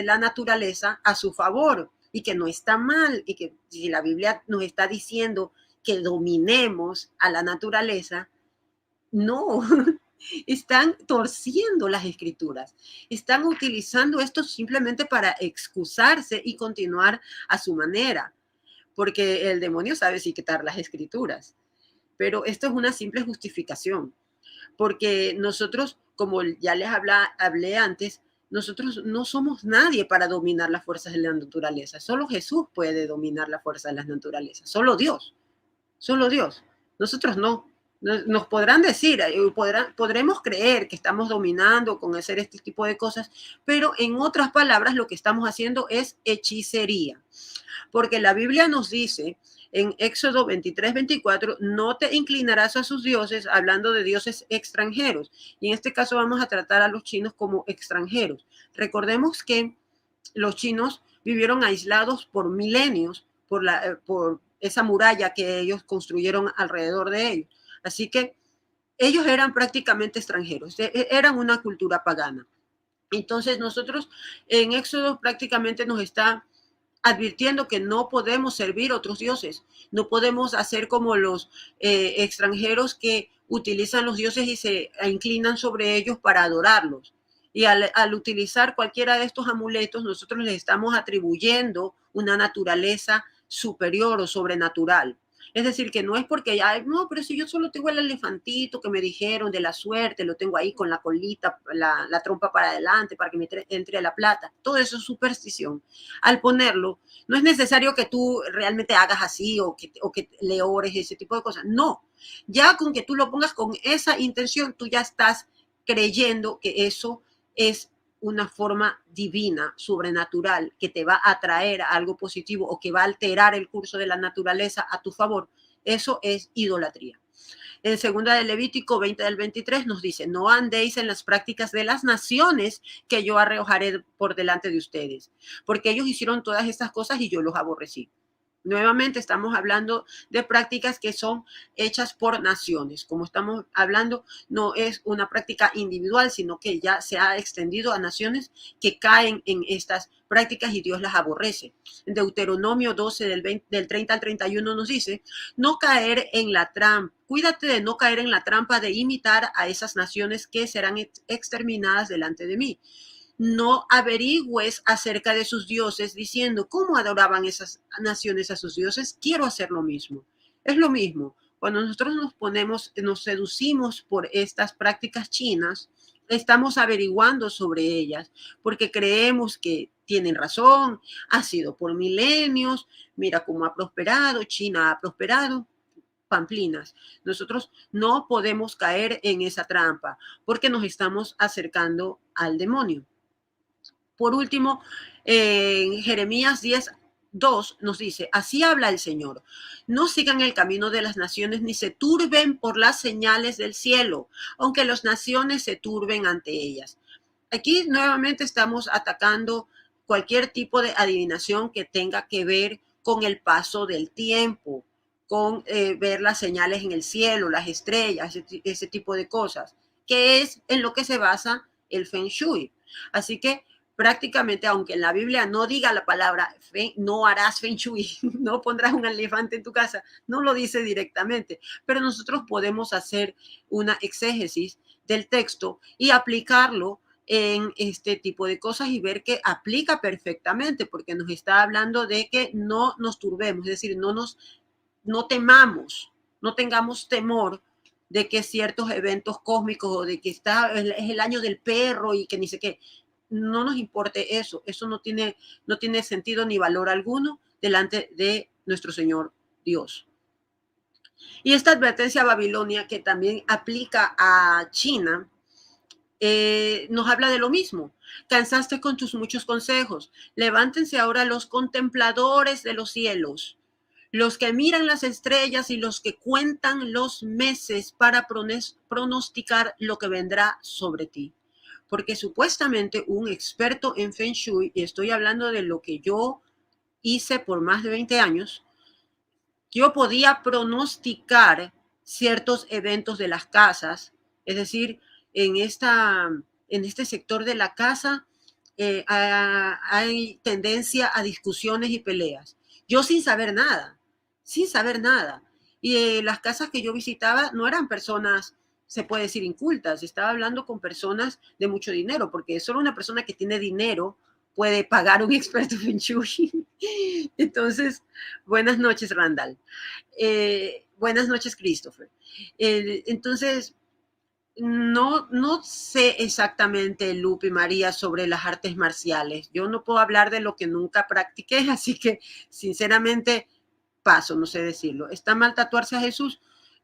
la naturaleza a su favor y que no está mal, y que si la Biblia nos está diciendo que dominemos a la naturaleza, no, están torciendo las escrituras, están utilizando esto simplemente para excusarse y continuar a su manera, porque el demonio sabe sí quitar las escrituras, pero esto es una simple justificación, porque nosotros, como ya les hablé antes, nosotros no somos nadie para dominar las fuerzas de la naturaleza. Solo Jesús puede dominar la fuerza de la naturaleza. Solo Dios. Solo Dios. Nosotros no. Nos podrán decir, podremos creer que estamos dominando con hacer este tipo de cosas, pero en otras palabras lo que estamos haciendo es hechicería. Porque la Biblia nos dice en Éxodo 23:24, no te inclinarás a sus dioses, hablando de dioses extranjeros. Y en este caso vamos a tratar a los chinos como extranjeros. Recordemos que los chinos vivieron aislados por milenios por esa muralla que ellos construyeron alrededor de ellos. Así que ellos eran prácticamente extranjeros, eran una cultura pagana. Entonces nosotros en Éxodo prácticamente nos está advirtiendo que no podemos servir a otros dioses, no podemos hacer como los extranjeros que utilizan los dioses y se inclinan sobre ellos para adorarlos. Y al utilizar cualquiera de estos amuletos, nosotros les estamos atribuyendo una naturaleza superior o sobrenatural. Es decir, que no es porque, ay, no, pero si yo solo tengo el elefantito que me dijeron de la suerte, lo tengo ahí con la colita, la trompa para adelante para que me entre la plata. Todo eso es superstición. Al ponerlo, no es necesario que tú realmente hagas así o que le ores ese tipo de cosas. No, ya con que tú lo pongas con esa intención, tú ya estás creyendo que eso es una forma divina, sobrenatural, que te va a traer algo positivo o que va a alterar el curso de la naturaleza a tu favor. Eso es idolatría. En segunda de Levítico 20:23 nos dice: no andéis en las prácticas de las naciones que yo arrojaré por delante de ustedes, porque ellos hicieron todas estas cosas y yo los aborrecí. Nuevamente estamos hablando de prácticas que son hechas por naciones. Como estamos hablando, no es una práctica individual, sino que ya se ha extendido a naciones que caen en estas prácticas y Dios las aborrece. En Deuteronomio 12, del 30 al 31 nos dice: no caer en la trampa. Cuídate de no caer en la trampa de imitar a esas naciones que serán exterminadas delante de mí. No averigües acerca de sus dioses diciendo: ¿cómo adoraban esas naciones a sus dioses? Quiero hacer lo mismo. Es lo mismo. Cuando nosotros nos seducimos por estas prácticas chinas, estamos averiguando sobre ellas porque creemos que tienen razón, ha sido por milenios, mira cómo ha prosperado, China ha prosperado. Pamplinas. Nosotros no podemos caer en esa trampa porque nos estamos acercando al demonio. Por último, en Jeremías 10:2 nos dice: así habla el Señor, no sigan el camino de las naciones ni se turben por las señales del cielo, aunque las naciones se turben ante ellas. Aquí nuevamente estamos atacando cualquier tipo de adivinación que tenga que ver con el paso del tiempo, con ver las señales en el cielo, las estrellas, ese tipo de cosas, que es en lo que se basa el Feng Shui. Así que prácticamente, aunque en la Biblia no diga la palabra no harás Feng Shui, no pondrás un elefante en tu casa, no lo dice directamente, pero nosotros podemos hacer una exégesis del texto y aplicarlo en este tipo de cosas y ver que aplica perfectamente, porque nos está hablando de que no nos turbemos, es decir, no temamos, no tengamos temor de que ciertos eventos cósmicos o de que es el año del perro y que ni sé qué, no nos importe eso. Eso no tiene sentido ni valor alguno delante de nuestro Señor Dios. Y esta advertencia a Babilonia, que también aplica a China, nos habla de lo mismo. Cansaste con tus muchos consejos. Levántense ahora los contempladores de los cielos. los que miran las estrellas y los que cuentan los meses para pronosticar lo que vendrá sobre ti. Porque supuestamente un experto en Feng Shui, y estoy hablando de lo que yo hice por más de 20 años, yo podía pronosticar ciertos eventos de las casas, es decir, en, en este sector de la casa hay tendencia a discusiones y peleas. Yo sin saber nada, sin saber nada. Y las casas que yo visitaba no eran personas, se puede decir, incultas. Estaba hablando con personas de mucho dinero, porque solo una persona que tiene dinero puede pagar un experto en Feng Shui. Entonces, buenas noches, Randall. Buenas noches, Christopher. Entonces, no sé exactamente, Lupe y María, sobre las artes marciales. Yo no puedo hablar de lo que nunca practiqué, así que, sinceramente, paso, no sé decirlo. ¿Está mal tatuarse a Jesús?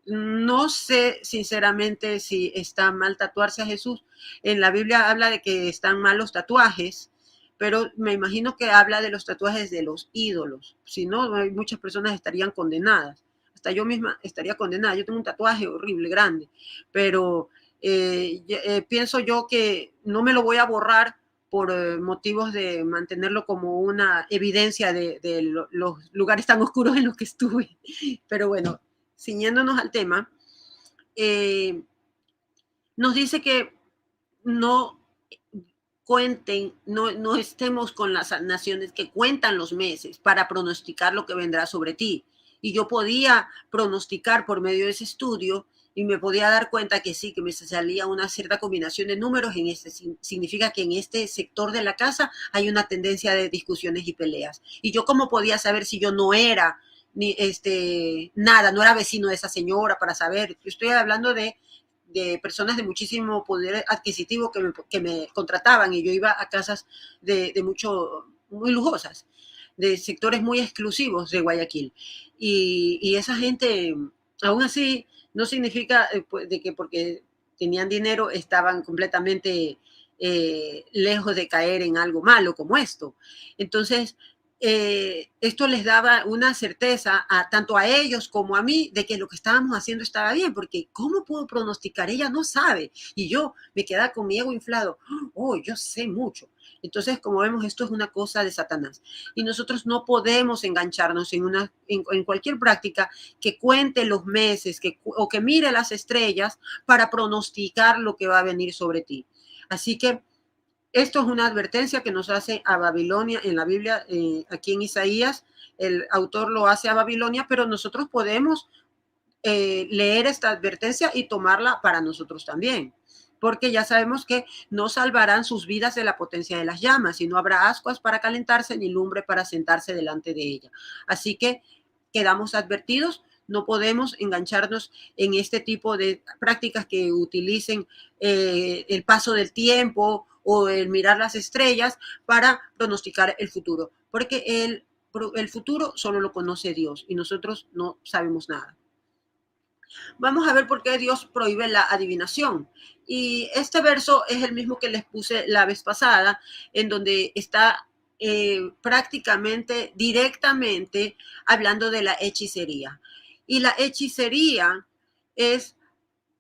No sé, sinceramente, si está mal tatuarse a Jesús. En la Biblia habla de que están mal los tatuajes, pero me imagino que habla de los tatuajes de los ídolos. Si no, muchas personas estarían condenadas. Hasta yo misma estaría condenada. Yo tengo un tatuaje horrible, grande, pero pienso yo que no me lo voy a borrar por motivos de mantenerlo como una evidencia de los lugares tan oscuros en los que estuve. Pero bueno, ciñéndonos al tema, nos dice que no cuenten, no estemos con las naciones que cuentan los meses para pronosticar lo que vendrá sobre ti. Y yo podía pronosticar por medio de ese estudio y me podía dar cuenta que sí, que me salía una cierta combinación de números. Significa que en este sector de la casa hay una tendencia de discusiones y peleas. Y yo, ¿cómo podía saber si yo no era nada, no era vecino de esa señora para saber? Yo estoy hablando de personas de muchísimo poder adquisitivo que me contrataban, y yo iba a casas muy lujosas, de sectores muy exclusivos de Guayaquil. Y esa gente, aún así, no significa de que porque tenían dinero estaban completamente lejos de caer en algo malo como esto. Entonces, esto les daba una certeza tanto a ellos como a mí de que lo que estábamos haciendo estaba bien, porque ¿cómo puedo pronosticar? Ella no sabe. Y yo me quedaba con mi ego inflado. Oh, yo sé mucho. Entonces, como vemos, esto es una cosa de Satanás. Y nosotros no podemos engancharnos en cualquier práctica que cuente los meses o que mire las estrellas para pronosticar lo que va a venir sobre ti. Así que esto es una advertencia que nos hace a Babilonia en la Biblia, aquí en Isaías. El autor lo hace a Babilonia, pero nosotros podemos leer esta advertencia y tomarla para nosotros también, porque ya sabemos que no salvarán sus vidas de la potencia de las llamas, y no habrá ascuas para calentarse ni lumbre para sentarse delante de ella. Así que quedamos advertidos. No podemos engancharnos en este tipo de prácticas que utilicen el paso del tiempo o el mirar las estrellas para pronosticar el futuro, porque el futuro solo lo conoce Dios y nosotros no sabemos nada. Vamos a ver por qué Dios prohíbe la adivinación. Y este verso es el mismo que les puse la vez pasada, en donde está prácticamente directamente hablando de la hechicería. Y la hechicería es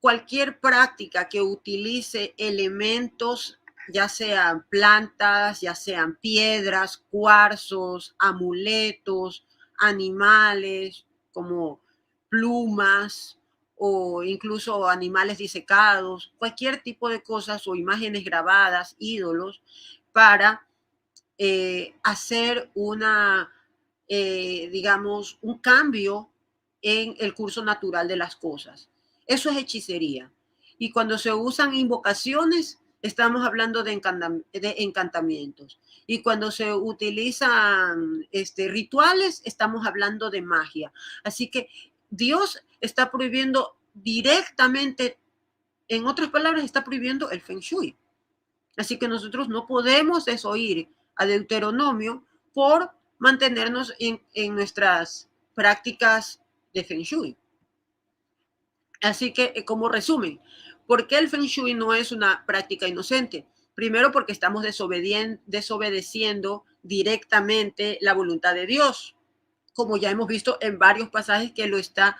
cualquier práctica que utilice elementos, ya sean plantas, ya sean piedras, cuarzos, amuletos, animales como plumas o incluso animales disecados, cualquier tipo de cosas o imágenes grabadas, ídolos, para hacer digamos, un cambio en el curso natural de las cosas. Eso es hechicería. Y cuando se usan invocaciones, estamos hablando de encantamientos. Y cuando se utilizan rituales, estamos hablando de magia. Así que Dios está prohibiendo directamente, en otras palabras, está prohibiendo el Feng Shui. Así que nosotros no podemos desoír a Deuteronomio por mantenernos en nuestras prácticas de Feng Shui. Así que, como resumen, ¿por qué el Feng Shui no es una práctica inocente? Primero, porque estamos desobedeciendo directamente la voluntad de Dios. como ya hemos visto en varios pasajes que lo está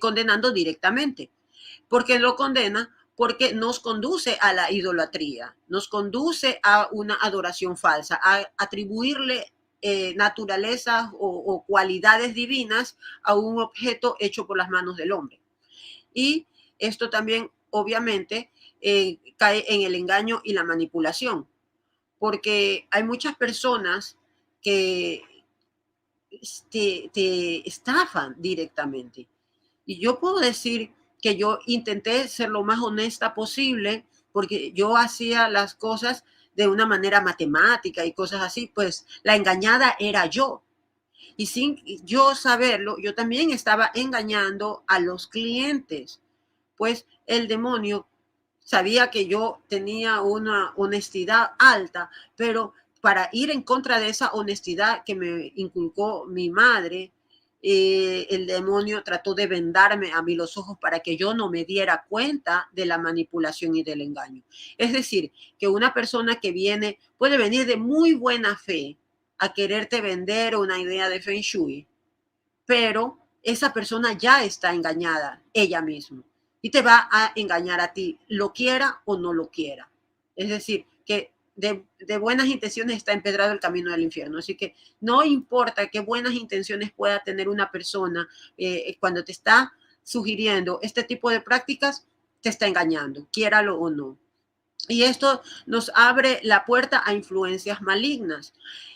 condenando directamente. ¿Por qué lo condena? Porque nos conduce a la idolatría, nos conduce a una adoración falsa, a atribuirle naturalezas o cualidades divinas a un objeto hecho por las manos del hombre. Y esto también, obviamente, cae en el engaño y la manipulación, porque hay muchas personas que te estafan directamente. Y yo puedo decir que yo intenté ser lo más honesta posible porque yo hacía las cosas de una manera matemática y cosas así, pues la engañada era yo. Y sin yo saberlo, yo también estaba engañando a los clientes, pues el demonio sabía que yo tenía una honestidad alta, pero para ir en contra de esa honestidad que me inculcó mi madre, el demonio trató de vendarme a mí los ojos para que yo no me diera cuenta de la manipulación y del engaño. Es decir, que una persona que viene, puede venir de muy buena fe a quererte vender una idea de Feng Shui, pero esa persona ya está engañada ella misma y te va a engañar a ti, lo quiera o no lo quiera. Es decir, que de buenas intenciones está empedrado el camino del infierno. Así que no importa qué buenas intenciones pueda tener una persona, cuando te está sugiriendo este tipo de prácticas, te está engañando, quiéralo o no. Y esto nos abre la puerta a influencias malignas.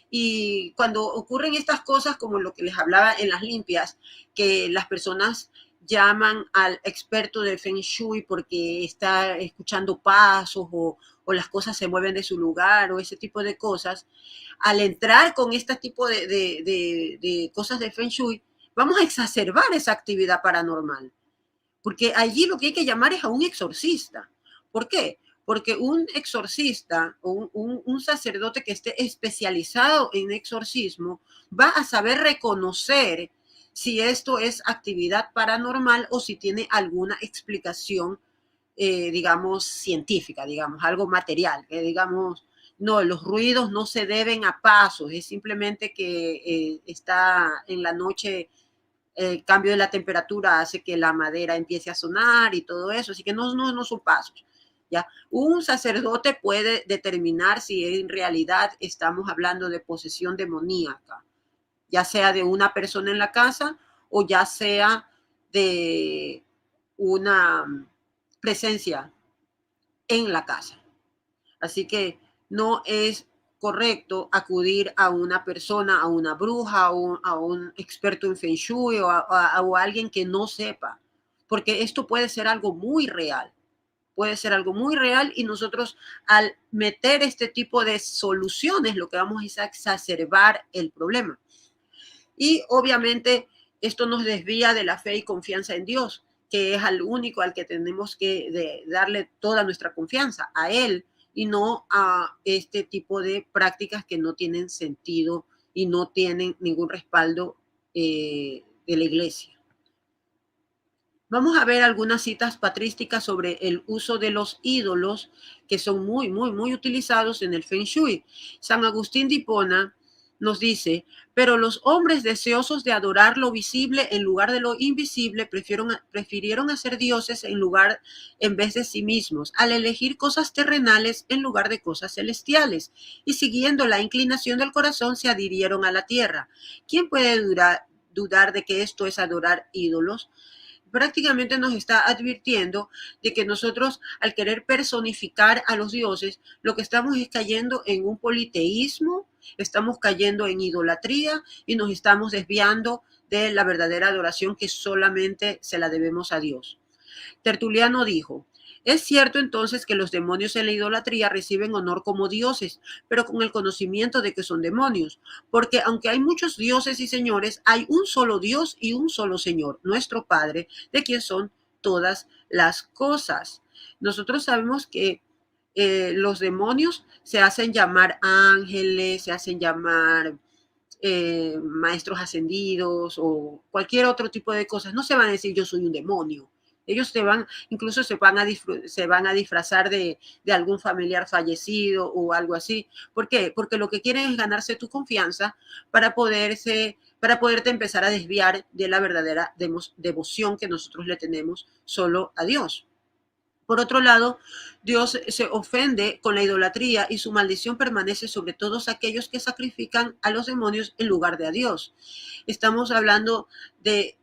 Y cuando ocurren estas cosas, como lo que les hablaba en las limpias, que las personas llaman al experto de Feng Shui porque está escuchando pasos o las cosas se mueven de su lugar o ese tipo de cosas, al entrar con este tipo de cosas de Feng Shui, vamos a exacerbar esa actividad paranormal. Porque allí lo que hay que llamar es a un exorcista. ¿Por qué? Porque un exorcista o un sacerdote que esté especializado en exorcismo va a saber reconocer si esto es actividad paranormal o si tiene alguna explicación, digamos, científica, digamos, algo material, que digamos, no, los ruidos no se deben a pasos, es simplemente que está en la noche, el cambio de la temperatura hace que la madera empiece a sonar y todo eso, así que no son pasos. ¿Ya? Un sacerdote puede determinar si en realidad estamos hablando de posesión demoníaca, ya sea de una persona en la casa o ya sea de una presencia en la casa. Así que no es correcto acudir a una persona, a una bruja, a un experto en Feng Shui o a alguien que no sepa, porque esto puede ser algo muy real. Puede ser algo muy real y nosotros al meter este tipo de soluciones lo que vamos es a exacerbar el problema. Y obviamente esto nos desvía de la fe y confianza en Dios, que es al único al que tenemos que darle toda nuestra confianza, a Él, y no a este tipo de prácticas que no tienen sentido y no tienen ningún respaldo de la iglesia. Vamos a ver algunas citas patrísticas sobre el uso de los ídolos que son muy utilizados en el Feng Shui. San Agustín de Hipona nos dice, pero los hombres deseosos de adorar lo visible en lugar de lo invisible prefirieron hacer dioses en vez de sí mismos, al elegir cosas terrenales en lugar de cosas celestiales, y siguiendo la inclinación del corazón se adhirieron a la tierra. ¿Quién puede dudar de que esto es adorar ídolos? Prácticamente nos está advirtiendo de que nosotros, al querer personificar a los dioses, lo que estamos es cayendo en un politeísmo, estamos cayendo en idolatría y nos estamos desviando de la verdadera adoración que solamente se la debemos a Dios. Tertuliano dijo, es cierto entonces que los demonios en la idolatría reciben honor como dioses, pero con el conocimiento de que son demonios, porque aunque hay muchos dioses y señores, hay un solo Dios y un solo Señor, nuestro Padre, de quien son todas las cosas. Nosotros sabemos que los demonios se hacen llamar ángeles, se hacen llamar maestros ascendidos o cualquier otro tipo de cosas. No se van a decir yo soy un demonio. Ellos incluso se van a disfrazar de algún familiar fallecido o algo así. ¿Por qué? Porque lo que quieren es ganarse tu confianza para poderte empezar a desviar de la verdadera devoción que nosotros le tenemos solo a Dios. Por otro lado, Dios se ofende con la idolatría y su maldición permanece sobre todos aquellos que sacrifican a los demonios en lugar de a Dios. Estamos hablando de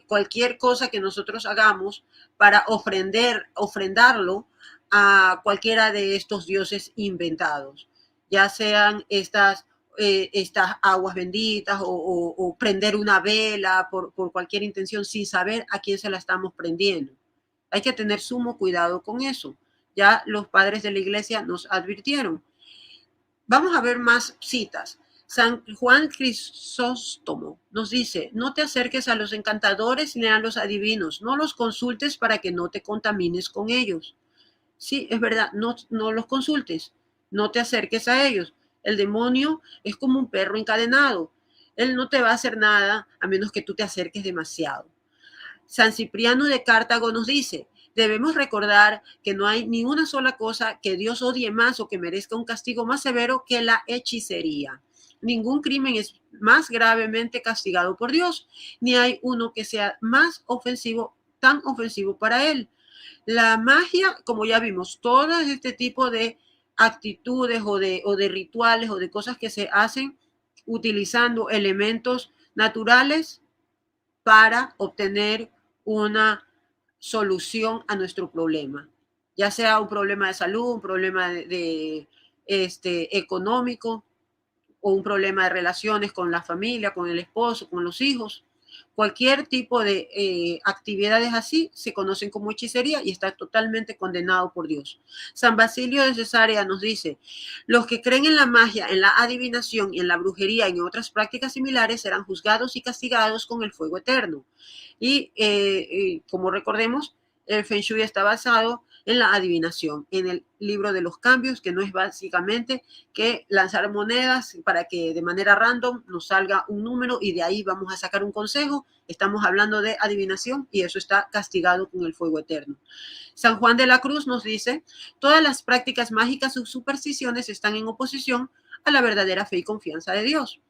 cualquier cosa que nosotros hagamos para ofrendarlo a cualquiera de estos dioses inventados, ya sean estas aguas benditas o prender una vela por cualquier intención sin saber a quién se la estamos prendiendo. Hay que tener sumo cuidado con eso. Ya los padres de la iglesia nos advirtieron. Vamos a ver más citas. San Juan Crisóstomo nos dice: no te acerques a los encantadores ni a los adivinos, no los consultes para que no te contamines con ellos. Sí, es verdad, no los consultes, no te acerques a ellos. El demonio es como un perro encadenado. Él no te va a hacer nada a menos que tú te acerques demasiado. San Cipriano de Cartago nos dice: debemos recordar que no hay ni una sola cosa que Dios odie más o que merezca un castigo más severo que la hechicería. Ningún crimen es más gravemente castigado por Dios, ni hay uno que sea tan ofensivo para Él. La magia, como ya vimos, todo este tipo de actitudes o de rituales o de cosas que se hacen utilizando elementos naturales para obtener una solución a nuestro problema, ya sea un problema de salud, un problema económico o un problema de relaciones con la familia, con el esposo, con los hijos. Cualquier tipo de actividades así se conocen como hechicería y está totalmente condenado por Dios. San Basilio de Cesarea nos dice: los que creen en la magia, en la adivinación y en la brujería y en otras prácticas similares serán juzgados y castigados con el fuego eterno. Y como recordemos, el Feng Shui está basado en la adivinación, en el libro de los cambios, que no es básicamente que lanzar monedas para que de manera random nos salga un número y de ahí vamos a sacar un consejo. Estamos hablando de adivinación y eso está castigado con el fuego eterno. San Juan de la Cruz nos dice: todas las prácticas mágicas o supersticiones están en oposición a la verdadera fe y confianza de Dios,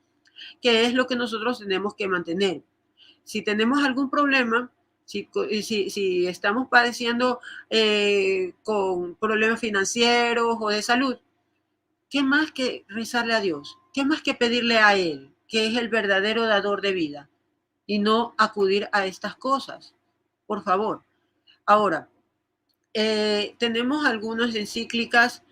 que es lo que nosotros tenemos que mantener. Si tenemos algún problema, si estamos padeciendo con problemas financieros o de salud, ¿qué más que rezarle a Dios? ¿Qué más que pedirle a Él, que es el verdadero dador de vida? Y no acudir a estas cosas, por favor. Ahora, tenemos algunas encíclicas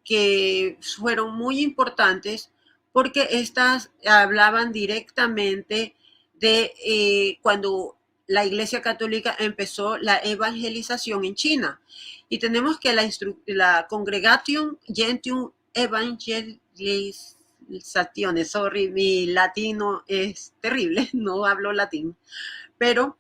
que fueron muy importantes porque estas hablaban directamente de cuando la Iglesia Católica empezó la evangelización en China. Y tenemos que la Congregation Gentium Evangelizationes, sorry, mi latino es terrible, no hablo latín, pero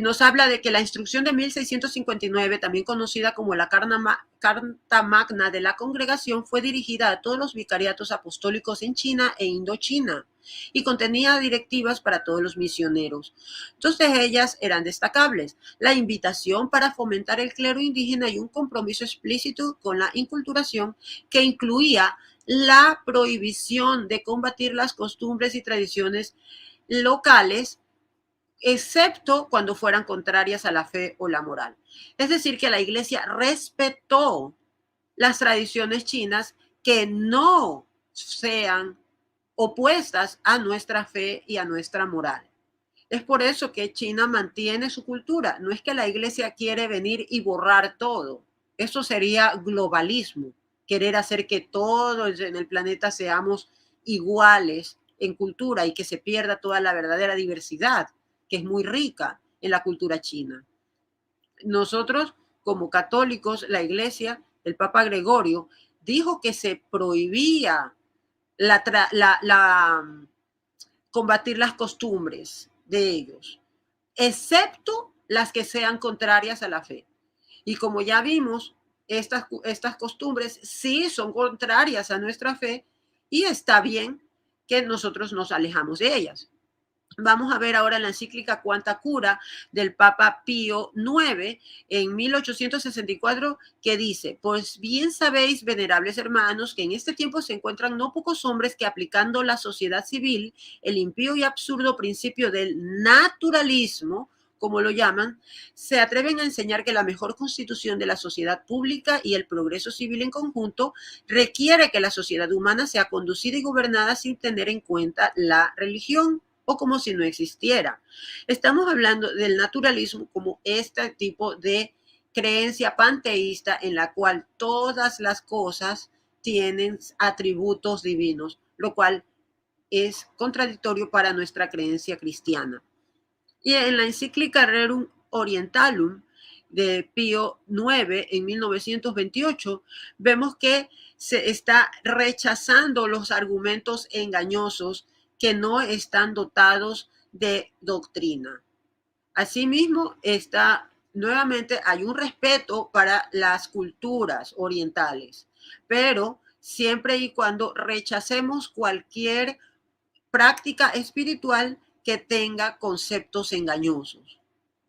nos habla de que la instrucción de 1659, también conocida como la Carta Magna de la Congregación, fue dirigida a todos los vicariatos apostólicos en China e Indochina y contenía directivas para todos los misioneros. Dos de ellas eran destacables: la invitación para fomentar el clero indígena y un compromiso explícito con la inculturación que incluía la prohibición de combatir las costumbres y tradiciones locales, excepto cuando fueran contrarias a la fe o la moral. Es decir, que la Iglesia respetó las tradiciones chinas que no sean opuestas a nuestra fe y a nuestra moral. Es por eso que China mantiene su cultura. No es que la Iglesia quiere venir y borrar todo. Eso sería globalismo, querer hacer que todos en el planeta seamos iguales en cultura y que se pierda toda la verdadera diversidad, que es muy rica en la cultura china. Nosotros, como católicos, la Iglesia, el Papa Gregorio, dijo que se prohibía combatir las costumbres de ellos, excepto las que sean contrarias a la fe. Y como ya vimos, estas costumbres sí son contrarias a nuestra fe y está bien que nosotros nos alejamos de ellas. Vamos a ver ahora la encíclica Quanta Cura del Papa Pío IX en 1864 que dice: pues bien sabéis, venerables hermanos, que en este tiempo se encuentran no pocos hombres que, aplicando la sociedad civil el impío y absurdo principio del naturalismo, como lo llaman, se atreven a enseñar que la mejor constitución de la sociedad pública y el progreso civil en conjunto requiere que la sociedad humana sea conducida y gobernada sin tener en cuenta la religión, o como si no existiera. Estamos hablando del naturalismo como este tipo de creencia panteísta en la cual todas las cosas tienen atributos divinos, lo cual es contradictorio para nuestra creencia cristiana. Y en la encíclica Rerum Orientalum de Pío IX en 1928, vemos que se está rechazando los argumentos engañosos que no están dotados de doctrina. Asimismo, nuevamente hay un respeto para las culturas orientales, pero siempre y cuando rechacemos cualquier práctica espiritual que tenga conceptos engañosos,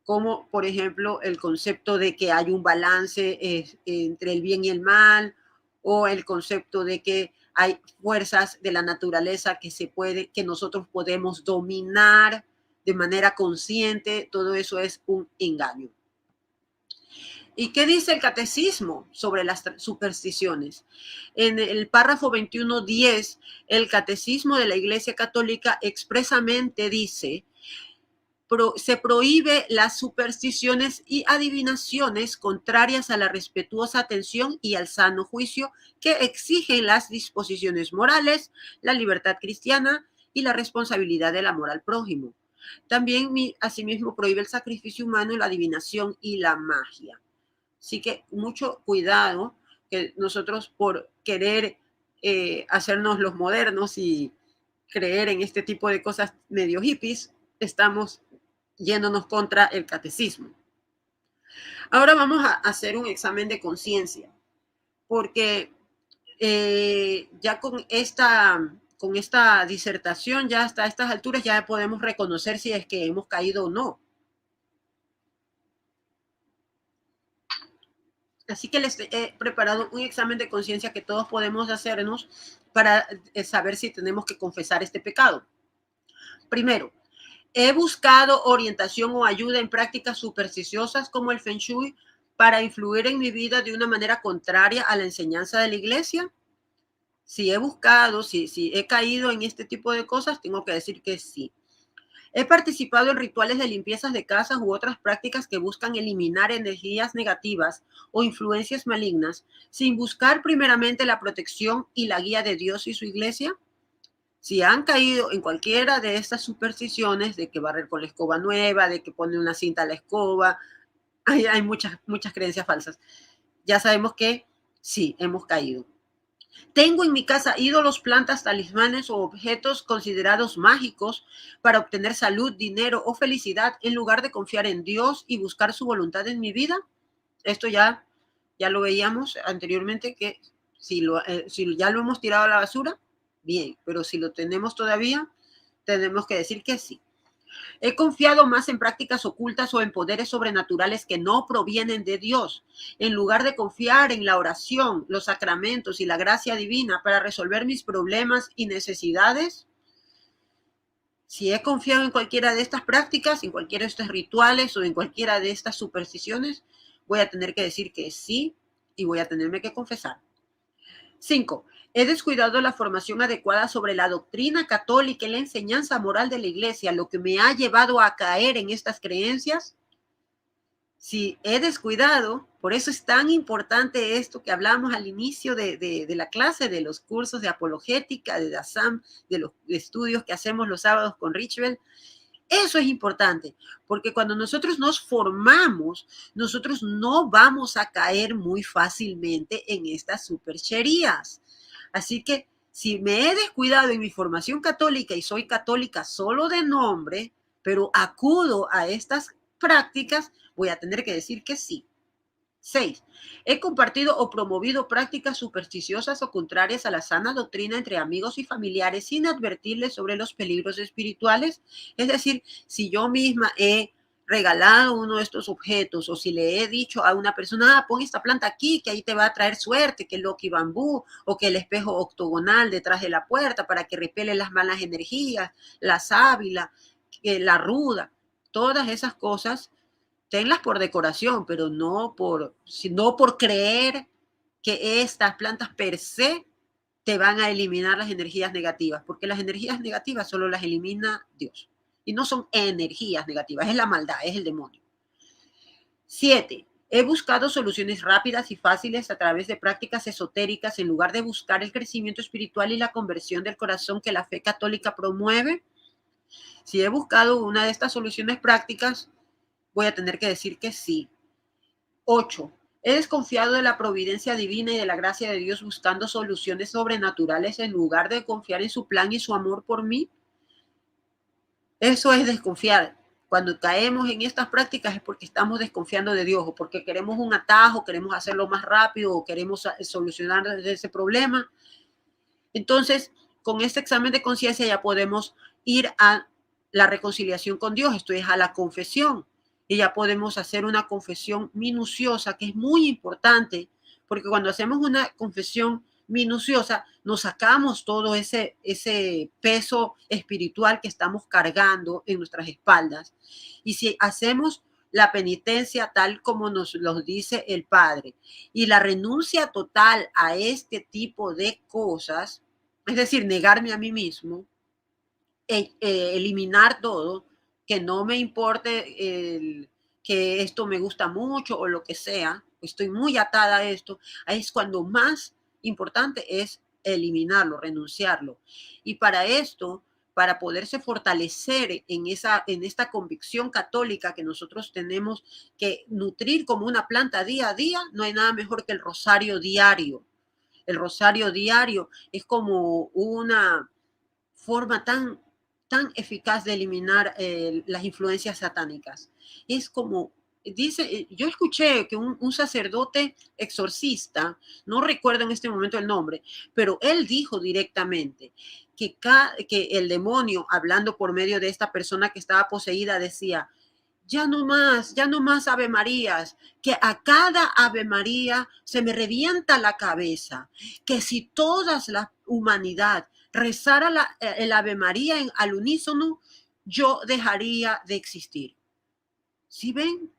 como por ejemplo el concepto de que hay un balance entre el bien y el mal, o el concepto de que hay fuerzas de la naturaleza que nosotros podemos dominar de manera consciente. Todo eso es un engaño. ¿Y qué dice el catecismo sobre las supersticiones? En el párrafo 21.10, el catecismo de la Iglesia Católica expresamente dice: se prohíbe las supersticiones y adivinaciones contrarias a la respetuosa atención y al sano juicio que exigen las disposiciones morales, la libertad cristiana y la responsabilidad del amor al prójimo. También, asimismo, prohíbe el sacrificio humano, la adivinación y la magia. Así que mucho cuidado, que nosotros por querer hacernos los modernos y creer en este tipo de cosas medio hippies, estamos yéndonos contra el catecismo. Ahora vamos a hacer un examen de conciencia, porque ya con esta disertación, ya hasta estas alturas, ya podemos reconocer si es que hemos caído o no. Así que les he preparado un examen de conciencia que todos podemos hacernos para saber si tenemos que confesar este pecado. Primero, he buscado orientación o ayuda en prácticas supersticiosas como el Feng Shui para influir en mi vida de una manera contraria a la enseñanza de la iglesia. Si he buscado, si he caído en este tipo de cosas, tengo que decir que sí. He participado en rituales de limpiezas de casas u otras prácticas que buscan eliminar energías negativas o influencias malignas sin buscar primeramente la protección y la guía de Dios y su iglesia. Si han caído en cualquiera de estas supersticiones de que barrer con la escoba nueva, de que pone una cinta a la escoba, hay muchas creencias falsas. Ya sabemos que sí, hemos caído. Tengo en mi casa ídolos, plantas, talismanes o objetos considerados mágicos para obtener salud, dinero o felicidad en lugar de confiar en Dios y buscar su voluntad en mi vida. Esto ya lo veíamos anteriormente, que si ya lo hemos tirado a la basura, bien, pero si lo tenemos todavía, tenemos que decir que sí. He confiado más en prácticas ocultas o en poderes sobrenaturales que no provienen de Dios, en lugar de confiar en la oración, los sacramentos y la gracia divina para resolver mis problemas y necesidades. Si he confiado en cualquiera de estas prácticas, en cualquiera de estos rituales o en cualquiera de estas supersticiones, voy a tener que decir que sí y voy a tenerme que confesar. 5. He descuidado la formación adecuada sobre la doctrina católica y la enseñanza moral de la iglesia, lo que me ha llevado a caer en estas creencias. Si he descuidado, por eso es tan importante esto que hablamos al inicio de la clase, de los cursos de apologética, de DASAM, de los estudios que hacemos los sábados con Richbel. Eso es importante, porque cuando nosotros nos formamos, nosotros no vamos a caer muy fácilmente en estas supercherías. Así que si me he descuidado en mi formación católica y soy católica solo de nombre, pero acudo a estas prácticas, voy a tener que decir que sí. 6. He compartido o promovido prácticas supersticiosas o contrarias a la sana doctrina entre amigos y familiares sin advertirles sobre los peligros espirituales. Es decir, si yo misma he regalado uno de estos objetos o si le he dicho a una persona, pon esta planta aquí que ahí te va a traer suerte, que el Loki bambú o que el espejo octogonal detrás de la puerta para que repele las malas energías, la sábila, la ruda, todas esas cosas tenlas por decoración, pero no por creer que estas plantas per se te van a eliminar las energías negativas, porque las energías negativas solo las elimina Dios. Y no son energías negativas, es la maldad, es el demonio. 7. He buscado soluciones rápidas y fáciles a través de prácticas esotéricas en lugar de buscar el crecimiento espiritual y la conversión del corazón que la fe católica promueve. Si he buscado una de estas soluciones prácticas, voy a tener que decir que sí. 8. He desconfiado de la providencia divina y de la gracia de Dios buscando soluciones sobrenaturales en lugar de confiar en su plan y su amor por mí. Eso es desconfiar. Cuando caemos en estas prácticas es porque estamos desconfiando de Dios o porque queremos un atajo, queremos hacerlo más rápido o queremos solucionar ese problema. Entonces, con este examen de conciencia ya podemos ir a la reconciliación con Dios, esto es a la confesión. Y ya podemos hacer una confesión minuciosa, que es muy importante, porque cuando hacemos una confesión minuciosa, nos sacamos todo ese peso espiritual que estamos cargando en nuestras espaldas. Y si hacemos la penitencia tal como nos lo dice el Padre y la renuncia total a este tipo de cosas, es decir, negarme a mí mismo, eliminar todo, que no me importe que esto me gusta mucho o lo que sea, estoy muy atada a esto, ahí es cuando más importante es eliminarlo, renunciarlo. Y para esto, para poderse fortalecer en esta convicción católica que nosotros tenemos que nutrir como una planta día a día, no hay nada mejor que el rosario diario. El rosario diario es como una forma tan eficaz de eliminar las influencias satánicas. Es como, dice, yo escuché que un sacerdote exorcista, no recuerdo en este momento el nombre, pero él dijo directamente que el demonio, hablando por medio de esta persona que estaba poseída, decía, ya no más Ave Marías, que a cada Ave María se me revienta la cabeza, que si toda la humanidad rezara el Ave María al unísono, yo dejaría de existir. ¿Sí ven?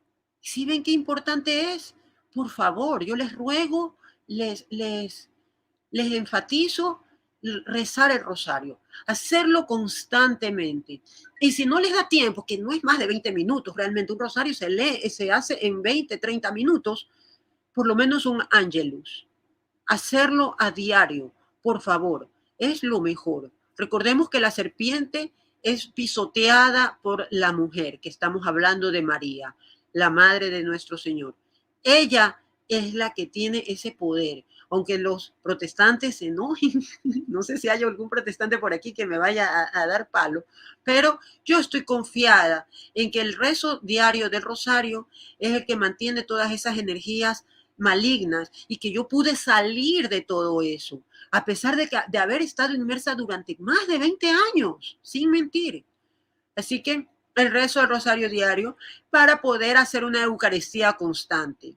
¿Sí ven qué importante es? Por favor, yo les ruego, les enfatizo rezar el rosario, hacerlo constantemente. Y si no les da tiempo, que no es más de 20 minutos, realmente un rosario se hace en 20, 30 minutos, por lo menos un ángelus. Hacerlo a diario, por favor, es lo mejor. Recordemos que la serpiente es pisoteada por la mujer, que estamos hablando de María, la madre de nuestro Señor. Ella es la que tiene ese poder. Aunque los protestantes se enojen, no sé si hay algún protestante por aquí que me vaya a dar palo, pero yo estoy confiada en que el rezo diario del rosario es el que mantiene todas esas energías malignas y que yo pude salir de todo eso, a pesar de haber estado inmersa durante más de 20 años, sin mentir. Así que el rezo del rosario diario para poder hacer una Eucaristía constante.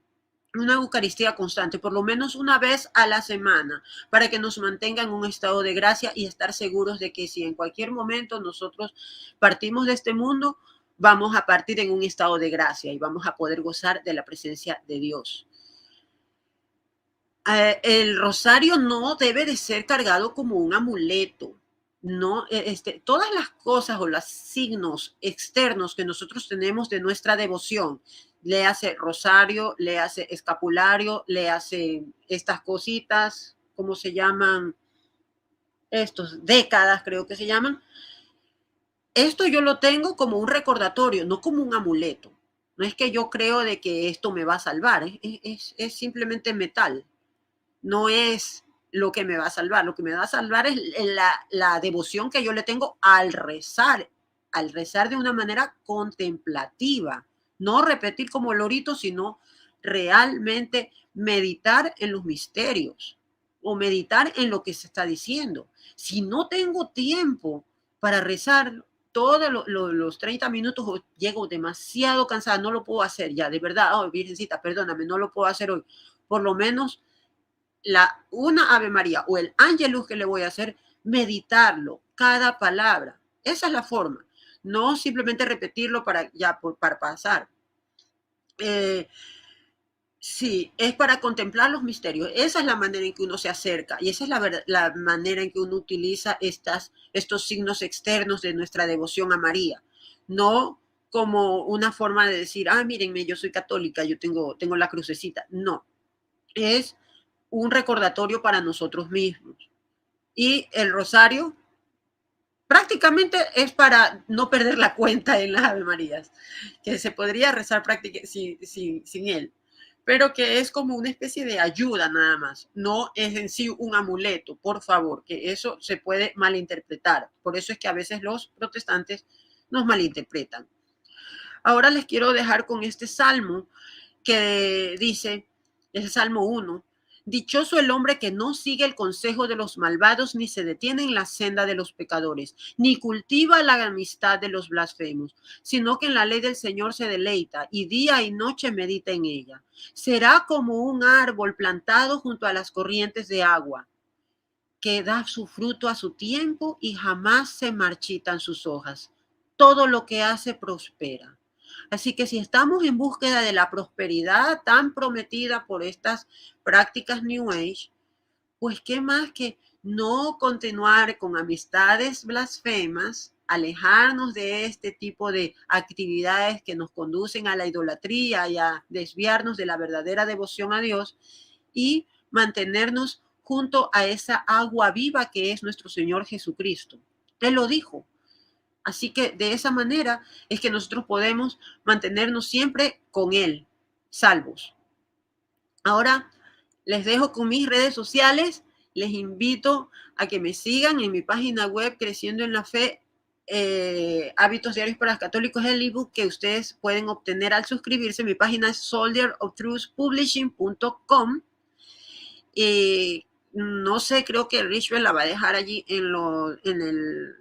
Una Eucaristía constante, por lo menos una vez a la semana, para que nos mantenga en un estado de gracia y estar seguros de que si en cualquier momento nosotros partimos de este mundo, vamos a partir en un estado de gracia y vamos a poder gozar de la presencia de Dios. El rosario no debe de ser cargado como un amuleto. No, todas las cosas o los signos externos que nosotros tenemos de nuestra devoción, le hace rosario, le hace escapulario, le hace estas cositas, ¿cómo se llaman? Estos décadas creo que se llaman. Esto yo lo tengo como un recordatorio, no como un amuleto. No es que yo creo de que esto me va a salvar, es simplemente metal. No es lo que me va a salvar. Lo que me va a salvar es la devoción que yo le tengo al rezar de una manera contemplativa. No repetir como lorito, sino realmente meditar en los misterios o meditar en lo que se está diciendo. Si no tengo tiempo para rezar todos los 30 minutos o llego demasiado cansada, no lo puedo hacer ya, de verdad, oh, Virgencita, perdóname, no lo puedo hacer hoy. Por lo menos una Ave María o el Ángelus que le voy a hacer, meditarlo, cada palabra. Esa es la forma, no simplemente repetirlo para pasar. Sí, es para contemplar los misterios. Esa es la manera en que uno se acerca y esa es la manera en que uno utiliza estos signos externos de nuestra devoción a María. No como una forma de decir, mírenme, yo soy católica, yo tengo la crucecita. No, es un recordatorio para nosotros mismos. Y el rosario prácticamente es para no perder la cuenta en las Ave Marías, que se podría rezar sin él, pero que es como una especie de ayuda nada más, no es en sí un amuleto, por favor, que eso se puede malinterpretar. Por eso es que a veces los protestantes nos malinterpretan. Ahora les quiero dejar con este salmo que dice, es el Salmo 1, dichoso el hombre que no sigue el consejo de los malvados, ni se detiene en la senda de los pecadores, ni cultiva la amistad de los blasfemos, sino que en la ley del Señor se deleita y día y noche medita en ella. Será como un árbol plantado junto a las corrientes de agua, que da su fruto a su tiempo y jamás se marchitan sus hojas. Todo lo que hace prospera. Así que si estamos en búsqueda de la prosperidad tan prometida por estas prácticas New Age, pues qué más que no continuar con amistades blasfemas, alejarnos de este tipo de actividades que nos conducen a la idolatría y a desviarnos de la verdadera devoción a Dios y mantenernos junto a esa agua viva que es nuestro Señor Jesucristo. Él lo dijo. Así que de esa manera es que nosotros podemos mantenernos siempre con Él, salvos. Ahora les dejo con mis redes sociales. Les invito a que me sigan en mi página web Creciendo en la Fe, Hábitos Diarios para los Católicos, el ebook que ustedes pueden obtener al suscribirse. Mi página es soldieroftruthpublishing.com. No sé, creo que Richwell la va a dejar allí en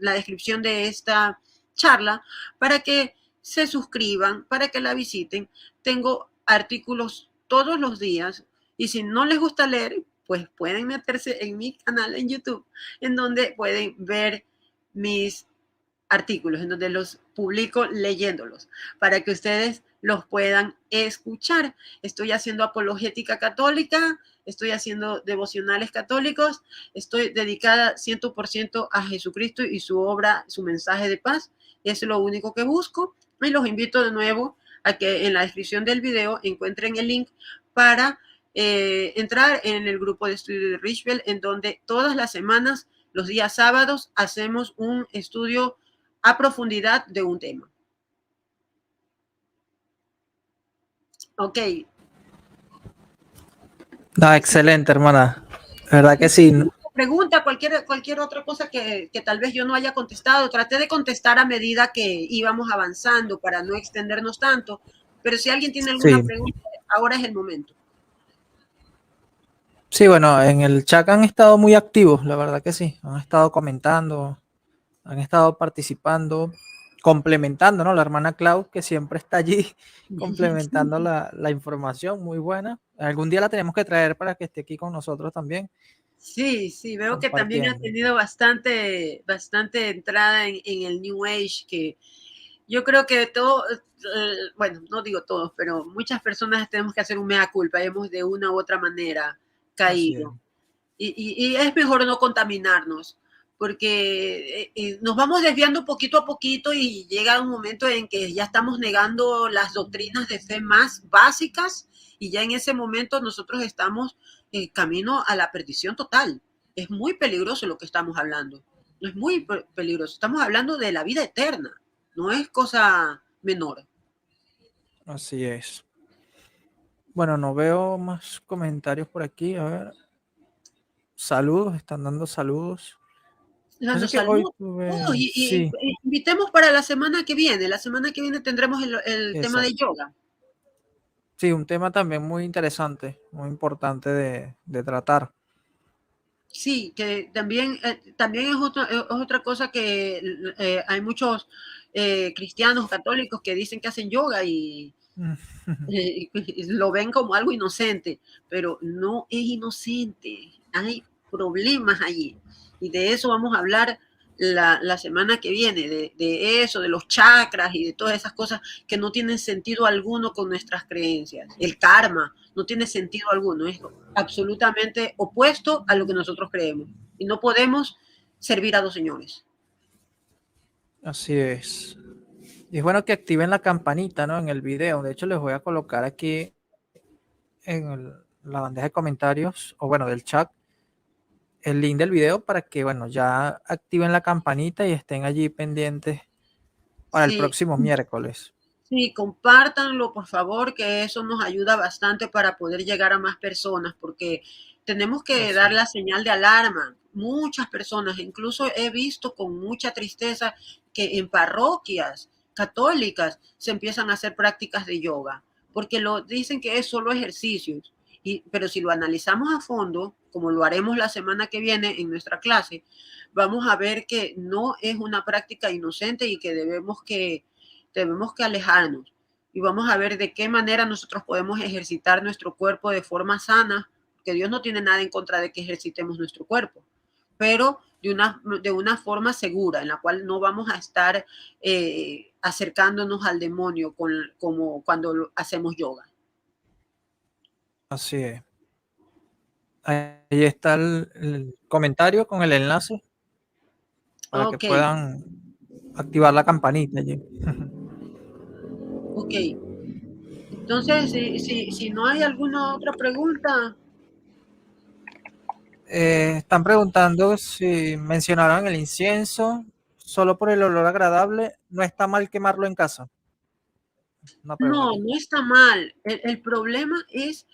la descripción de esta charla para que se suscriban, para que la visiten. Tengo artículos todos los días y si no les gusta leer, pues pueden meterse en mi canal en YouTube, en donde pueden ver mis artículos, en donde los publico leyéndolos, para que ustedes los puedan escuchar. Estoy haciendo apologética católica, estoy haciendo devocionales católicos, estoy dedicada 100% a Jesucristo y su obra, su mensaje de paz. Es lo único que busco. Y los invito de nuevo a que en la descripción del video encuentren el link para entrar en el grupo de estudio de Richwell, en donde todas las semanas, los días sábados, hacemos un estudio a profundidad de un tema. Ok. No, excelente, hermana. La verdad que sí. Pregunta, cualquier otra cosa que tal vez yo no haya contestado. Traté de contestar a medida que íbamos avanzando para no extendernos tanto. Pero si alguien tiene alguna pregunta, ahora es el momento. Sí, bueno, en el chat han estado muy activos, la verdad que sí. Han estado comentando, han estado participando, complementando, ¿no? La hermana Clau, que siempre está allí complementando la información, muy buena. Algún día la tenemos que traer para que esté aquí con nosotros también. Sí, veo que también ha tenido bastante entrada en el New Age, que yo creo que todo, bueno, no digo todos, pero muchas personas tenemos que hacer un mea culpa, hemos de una u otra manera caído. Y es mejor no contaminarnos, porque nos vamos desviando poquito a poquito y llega un momento en que ya estamos negando las doctrinas de fe más básicas y ya en ese momento nosotros estamos camino a la perdición total. Es muy peligroso lo que estamos hablando, es muy peligroso. Estamos hablando de la vida eterna, no es cosa menor. Así es. Bueno, no veo más comentarios por aquí, a ver. Saludos, están dando saludos. Saludos. Y invitemos para la semana que viene. La semana que viene tendremos el tema de yoga. Sí, un tema también muy interesante, muy importante de tratar. Sí, que también es otra cosa que hay muchos cristianos católicos que dicen que hacen yoga y lo ven como algo inocente, pero no es inocente, hay problemas allí. Y de eso vamos a hablar la semana que viene, de eso, de los chakras y de todas esas cosas que no tienen sentido alguno con nuestras creencias. El karma no tiene sentido alguno, es absolutamente opuesto a lo que nosotros creemos. Y no podemos servir a dos señores. Así es. Y es bueno que activen la campanita, ¿no? En el video. De hecho, les voy a colocar aquí en la bandeja de comentarios, o bueno, del chat, el link del video para que, bueno, ya activen la campanita y estén allí pendientes para el Sí, próximo miércoles. sí, compártanlo, por favor, que eso nos ayuda bastante para poder llegar a más personas, porque tenemos que Así dar es. la señal de alarma. Muchas personas, incluso he visto con mucha tristeza que en parroquias católicas se empiezan a hacer prácticas de yoga, porque lo dicen que es solo ejercicios. Pero si lo analizamos a fondo, como lo haremos la semana que viene en nuestra clase, vamos a ver que no es una práctica inocente y que debemos que alejarnos y vamos a ver de qué manera nosotros podemos ejercitar nuestro cuerpo de forma sana, que Dios no tiene nada en contra de que ejercitemos nuestro cuerpo, pero de una forma segura, en la cual no vamos a estar acercándonos al demonio como cuando hacemos yoga. Así es. Ahí está el comentario con el enlace para que Ok, puedan activar la campanita allí. ok. Entonces, si no hay alguna otra pregunta, Están preguntando si mencionaron el incienso solo por el olor agradable. ¿No está mal quemarlo en casa? Una no, pregunta. no está mal. El problema es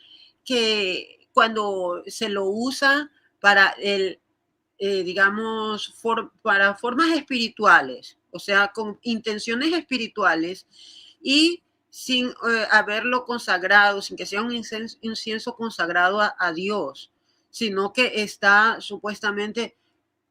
que cuando se lo usa para digamos, para formas espirituales, o sea, con intenciones espirituales y sin haberlo consagrado, sin que sea un incienso consagrado a Dios, sino que está supuestamente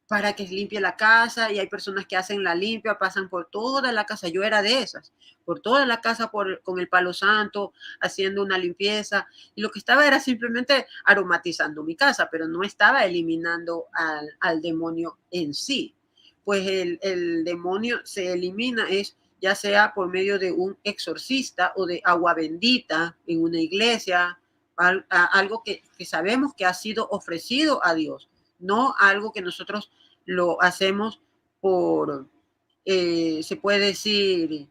para que limpie la casa y hay personas que hacen la limpia, pasan por toda la casa, yo era de esas, por toda la casa con el palo santo, haciendo una limpieza y lo que estaba era simplemente aromatizando mi casa, pero no estaba eliminando al demonio en sí. Pues el demonio se elimina es ya sea por medio de un exorcista o de agua bendita en una iglesia, algo que sabemos que ha sido ofrecido a Dios, no algo que nosotros lo hacemos por, se puede decir,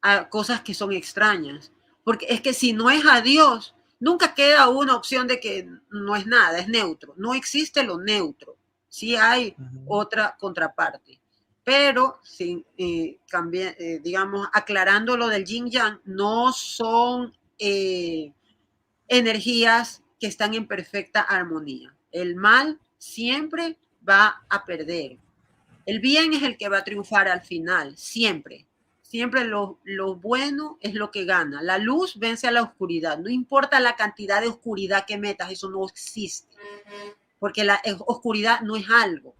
a cosas que son extrañas. Porque es que si no es a Dios, nunca queda una opción de que no es nada, es neutro. No existe lo neutro. Sí hay otra contraparte. Pero, sin, digamos, aclarando lo del yin yang, no son energías que están en perfecta armonía. El mal siempre va a perder. El bien es el que va a triunfar al final, siempre. Siempre lo bueno es lo que gana. La luz vence a la oscuridad. No importa la cantidad de oscuridad que metas, eso no existe. Porque la oscuridad no es algo,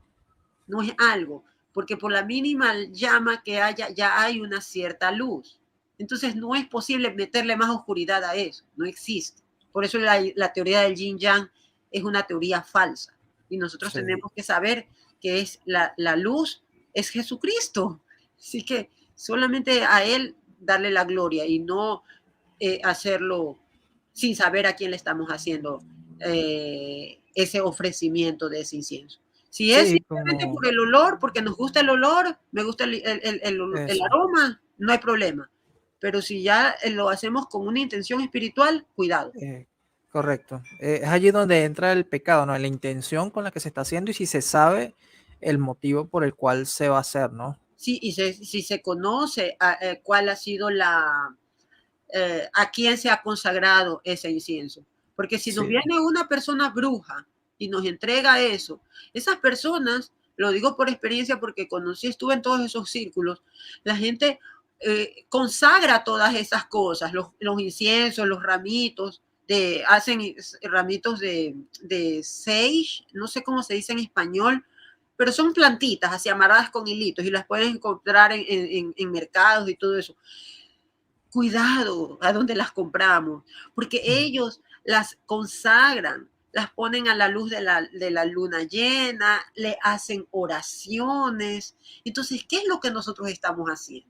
no es algo. Porque por la mínima llama que haya, ya hay una cierta luz. Entonces no es posible meterle más oscuridad a eso, no existe. Por eso la teoría del yin yang es una teoría falsa. Y nosotros Sí. tenemos que saber que es la luz, es Jesucristo. Así que solamente a Él darle la gloria y no hacerlo sin saber a quién le estamos haciendo ese ofrecimiento de ese incienso. Si es Sí, simplemente como por el olor, porque nos gusta el olor, me gusta el eso. aroma, no hay problema. Pero si ya lo hacemos con una intención espiritual, cuidado. eh, Correcto. Es allí donde entra el pecado, ¿no? La intención con la que se está haciendo y si se sabe el motivo por el cual se va a hacer, ¿no? Sí, y si se conoce cuál ha sido a quién se ha consagrado ese incienso. Porque si nos Sí. viene una persona bruja y nos entrega eso, esas personas, lo digo por experiencia porque conocí, estuve en todos esos círculos, la gente consagra todas esas cosas, los inciensos, los ramitos, hacen ramitos de sage, no sé cómo se dice en español, pero son plantitas así amarradas con hilitos y las puedes encontrar en mercados y todo eso. Cuidado a dónde las compramos, porque ellos las consagran, las ponen a la luz de la luna llena, le hacen oraciones. Entonces, ¿qué es lo que nosotros estamos haciendo?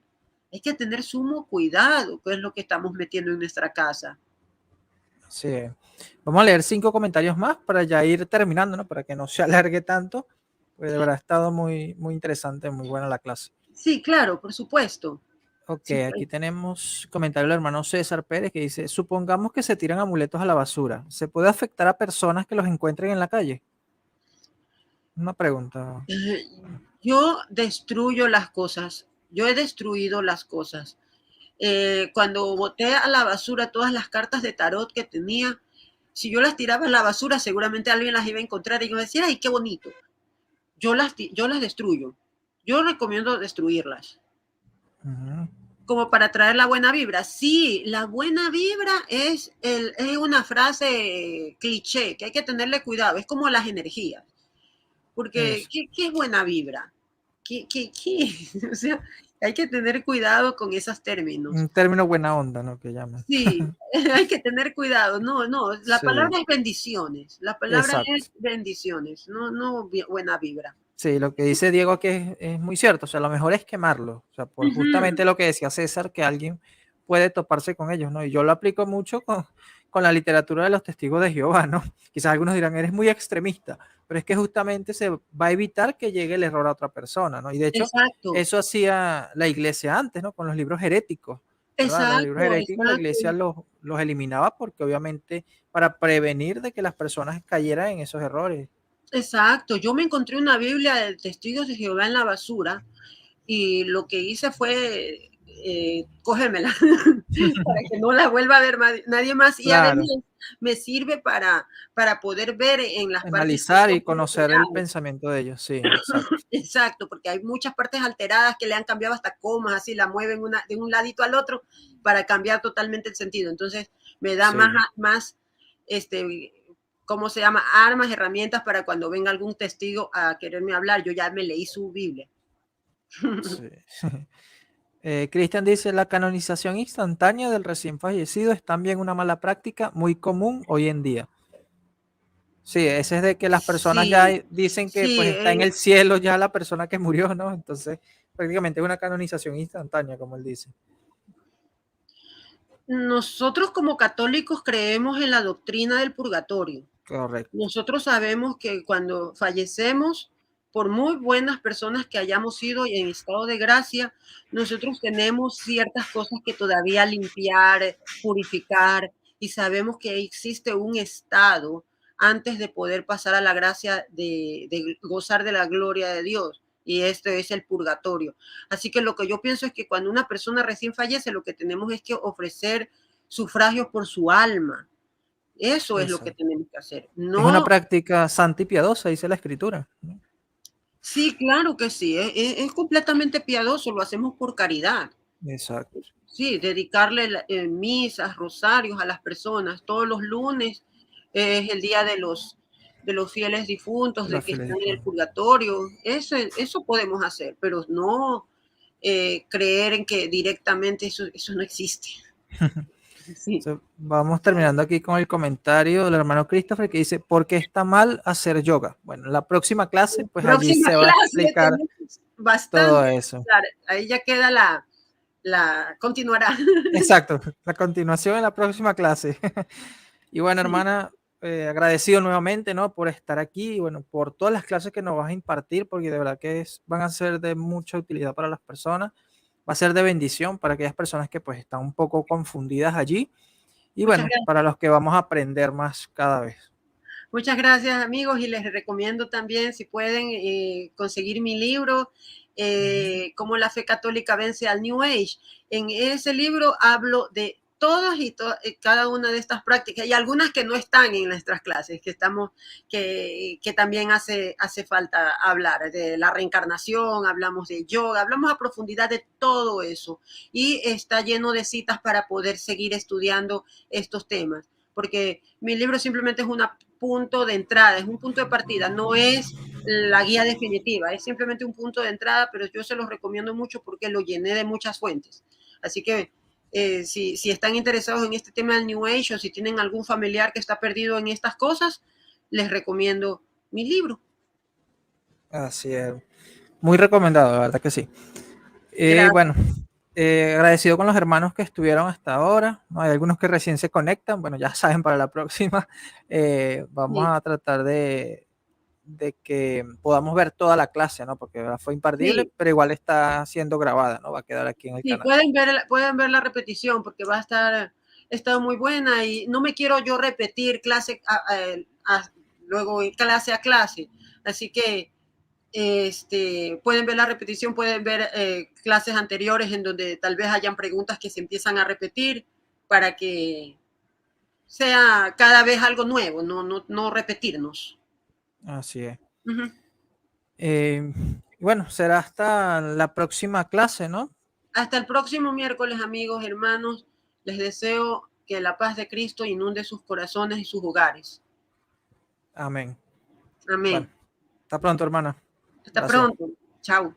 Hay que tener sumo cuidado, qué es lo que estamos metiendo en nuestra casa. Sí. Vamos a leer 5 comentarios más para ya ir terminando, ¿no? Para que no se alargue tanto. Pues de verdad ha estado muy, muy interesante, muy buena la clase. Sí, claro, por supuesto. Ok, Sí, aquí tenemos comentario del hermano César Pérez que dice, supongamos que se tiran amuletos a la basura. ¿Se puede afectar a personas que los encuentren en la calle? Una pregunta. yo destruyo las cosas. Yo he destruido las cosas. Cuando boté a la basura todas las cartas de tarot que tenía, si yo las tiraba a la basura, seguramente alguien las iba a encontrar y yo decía, ay, qué bonito. Yo las destruyo. Yo recomiendo destruirlas. Como para traer la buena vibra. Sí, la buena vibra es una frase cliché que hay que tenerle cuidado. Es como las energías. Porque, ¿qué es buena vibra? ¿Qué? O sea, hay que tener cuidado con esos términos. Un término buena onda, ¿no? Que llaman. Sí, hay que tener cuidado. No, la Sí. palabra es bendiciones. La palabra Exacto. es bendiciones, no buena vibra. Sí, lo que dice Diego aquí es muy cierto. O sea, lo mejor es quemarlo. O sea, por justamente lo que decía César, que alguien puede toparse con ellos, ¿no? Y yo lo aplico mucho con la literatura de los testigos de Jehová, ¿no? Quizás algunos dirán, eres muy extremista, pero es que justamente se va a evitar que llegue el error a otra persona, ¿no? Y de hecho, Exacto, eso hacía la iglesia antes, ¿no? Con los libros heréticos, ¿verdad? Los libros exacto, heréticos la exacto. iglesia los eliminaba porque obviamente para prevenir de que las personas cayeran en esos errores. Exacto, yo me encontré una Biblia de Testigos de Jehová en la basura y lo que hice fue cógemela para que no la vuelva a ver nadie más y Claro. además me sirve para poder ver en las partes que Analizar y son conocer el alteradas. pensamiento de ellos, sí, exacto. Exacto, porque hay muchas partes alteradas que le han cambiado hasta comas, así la mueven de un ladito al otro para cambiar totalmente el sentido. Entonces me da Sí. más ¿cómo se llama? Armas, herramientas para cuando venga algún testigo a quererme hablar. Yo ya me leí su Biblia. Sí. Cristian dice, la canonización instantánea del recién fallecido es también una mala práctica muy común hoy en día. Sí, ese es de que las personas ya Sí, dicen que pues sí. está en el cielo ya la persona que murió, ¿no? Entonces, prácticamente es una canonización instantánea, como él dice. Nosotros como católicos creemos en la doctrina del purgatorio. Correcto. Nosotros sabemos que cuando fallecemos, por muy buenas personas que hayamos sido y en estado de gracia, nosotros tenemos ciertas cosas que todavía limpiar, purificar, y sabemos que existe un estado antes de poder pasar a la gracia de gozar de la gloria de Dios. Y este es el purgatorio. Así que lo que yo pienso es que cuando una persona recién fallece, lo que tenemos es que ofrecer sufragios por su alma. Eso es lo que Exacto. tenemos que hacer. Es una No, práctica santa y piadosa, dice la escritura, ¿no? sí, claro que sí, es completamente piadoso, lo hacemos por caridad. Exacto. Sí, dedicarle misas, rosarios a las personas. Todos los lunes es el día de los fieles difuntos, La de que feliz están en el difunta. purgatorio. Eso podemos hacer, pero no creer en que directamente eso no existe. Sí. Vamos terminando aquí con el comentario del hermano Christopher que dice, ¿por qué está mal hacer yoga? Bueno, en la próxima clase, pues allí Próxima se va a clase explicar tenemos bastante todo que eso. hablar. Ahí ya queda continuará. Exacto, la continuación en la próxima clase. Y bueno, Sí. hermana, agradecido nuevamente, ¿no? Por estar aquí y bueno, por todas las clases que nos vas a impartir, porque de verdad que van a ser de mucha utilidad para las personas. Va a ser de bendición para aquellas personas que pues están un poco confundidas allí. Y Muchas bueno, gracias. para los que vamos a aprender más cada vez. Muchas gracias, amigos, y les recomiendo también, si pueden, conseguir mi libro, Cómo la fe católica vence al New Age. En ese libro hablo de todas y cada una de estas prácticas, y algunas que no están en nuestras clases, que también hace falta hablar de la reencarnación, hablamos de yoga, hablamos a profundidad de todo eso, y está lleno de citas para poder seguir estudiando estos temas, porque mi libro simplemente es un punto de entrada, es un punto de partida, no es la guía definitiva, es simplemente un punto de entrada, pero yo se los recomiendo mucho porque lo llené de muchas fuentes. Así que si están interesados en este tema del New Age o si tienen algún familiar que está perdido en estas cosas, les recomiendo mi libro. Así es. Muy recomendado, la verdad que sí. Bueno, agradecido con los hermanos que estuvieron hasta ahora, ¿no? Hay algunos que recién se conectan, bueno, ya saben, para la próxima vamos a tratar de que podamos ver toda la clase, ¿no? Porque fue imperdible, pero igual está siendo grabada, ¿no? Va a quedar aquí en el canal. Pueden ver la repetición porque va a estar muy buena y no me quiero yo repetir clase luego clase a clase, así que pueden ver la repetición, pueden ver clases anteriores en donde tal vez hayan preguntas que se empiezan a repetir para que sea cada vez algo nuevo, no repetirnos. Así es. Bueno, será hasta la próxima clase, ¿no? Hasta el próximo miércoles, amigos, hermanos. Les deseo que la paz de Cristo inunde sus corazones y sus hogares. Amén. Amén. Bueno, hasta pronto, hermana. Hasta pronto. Chao.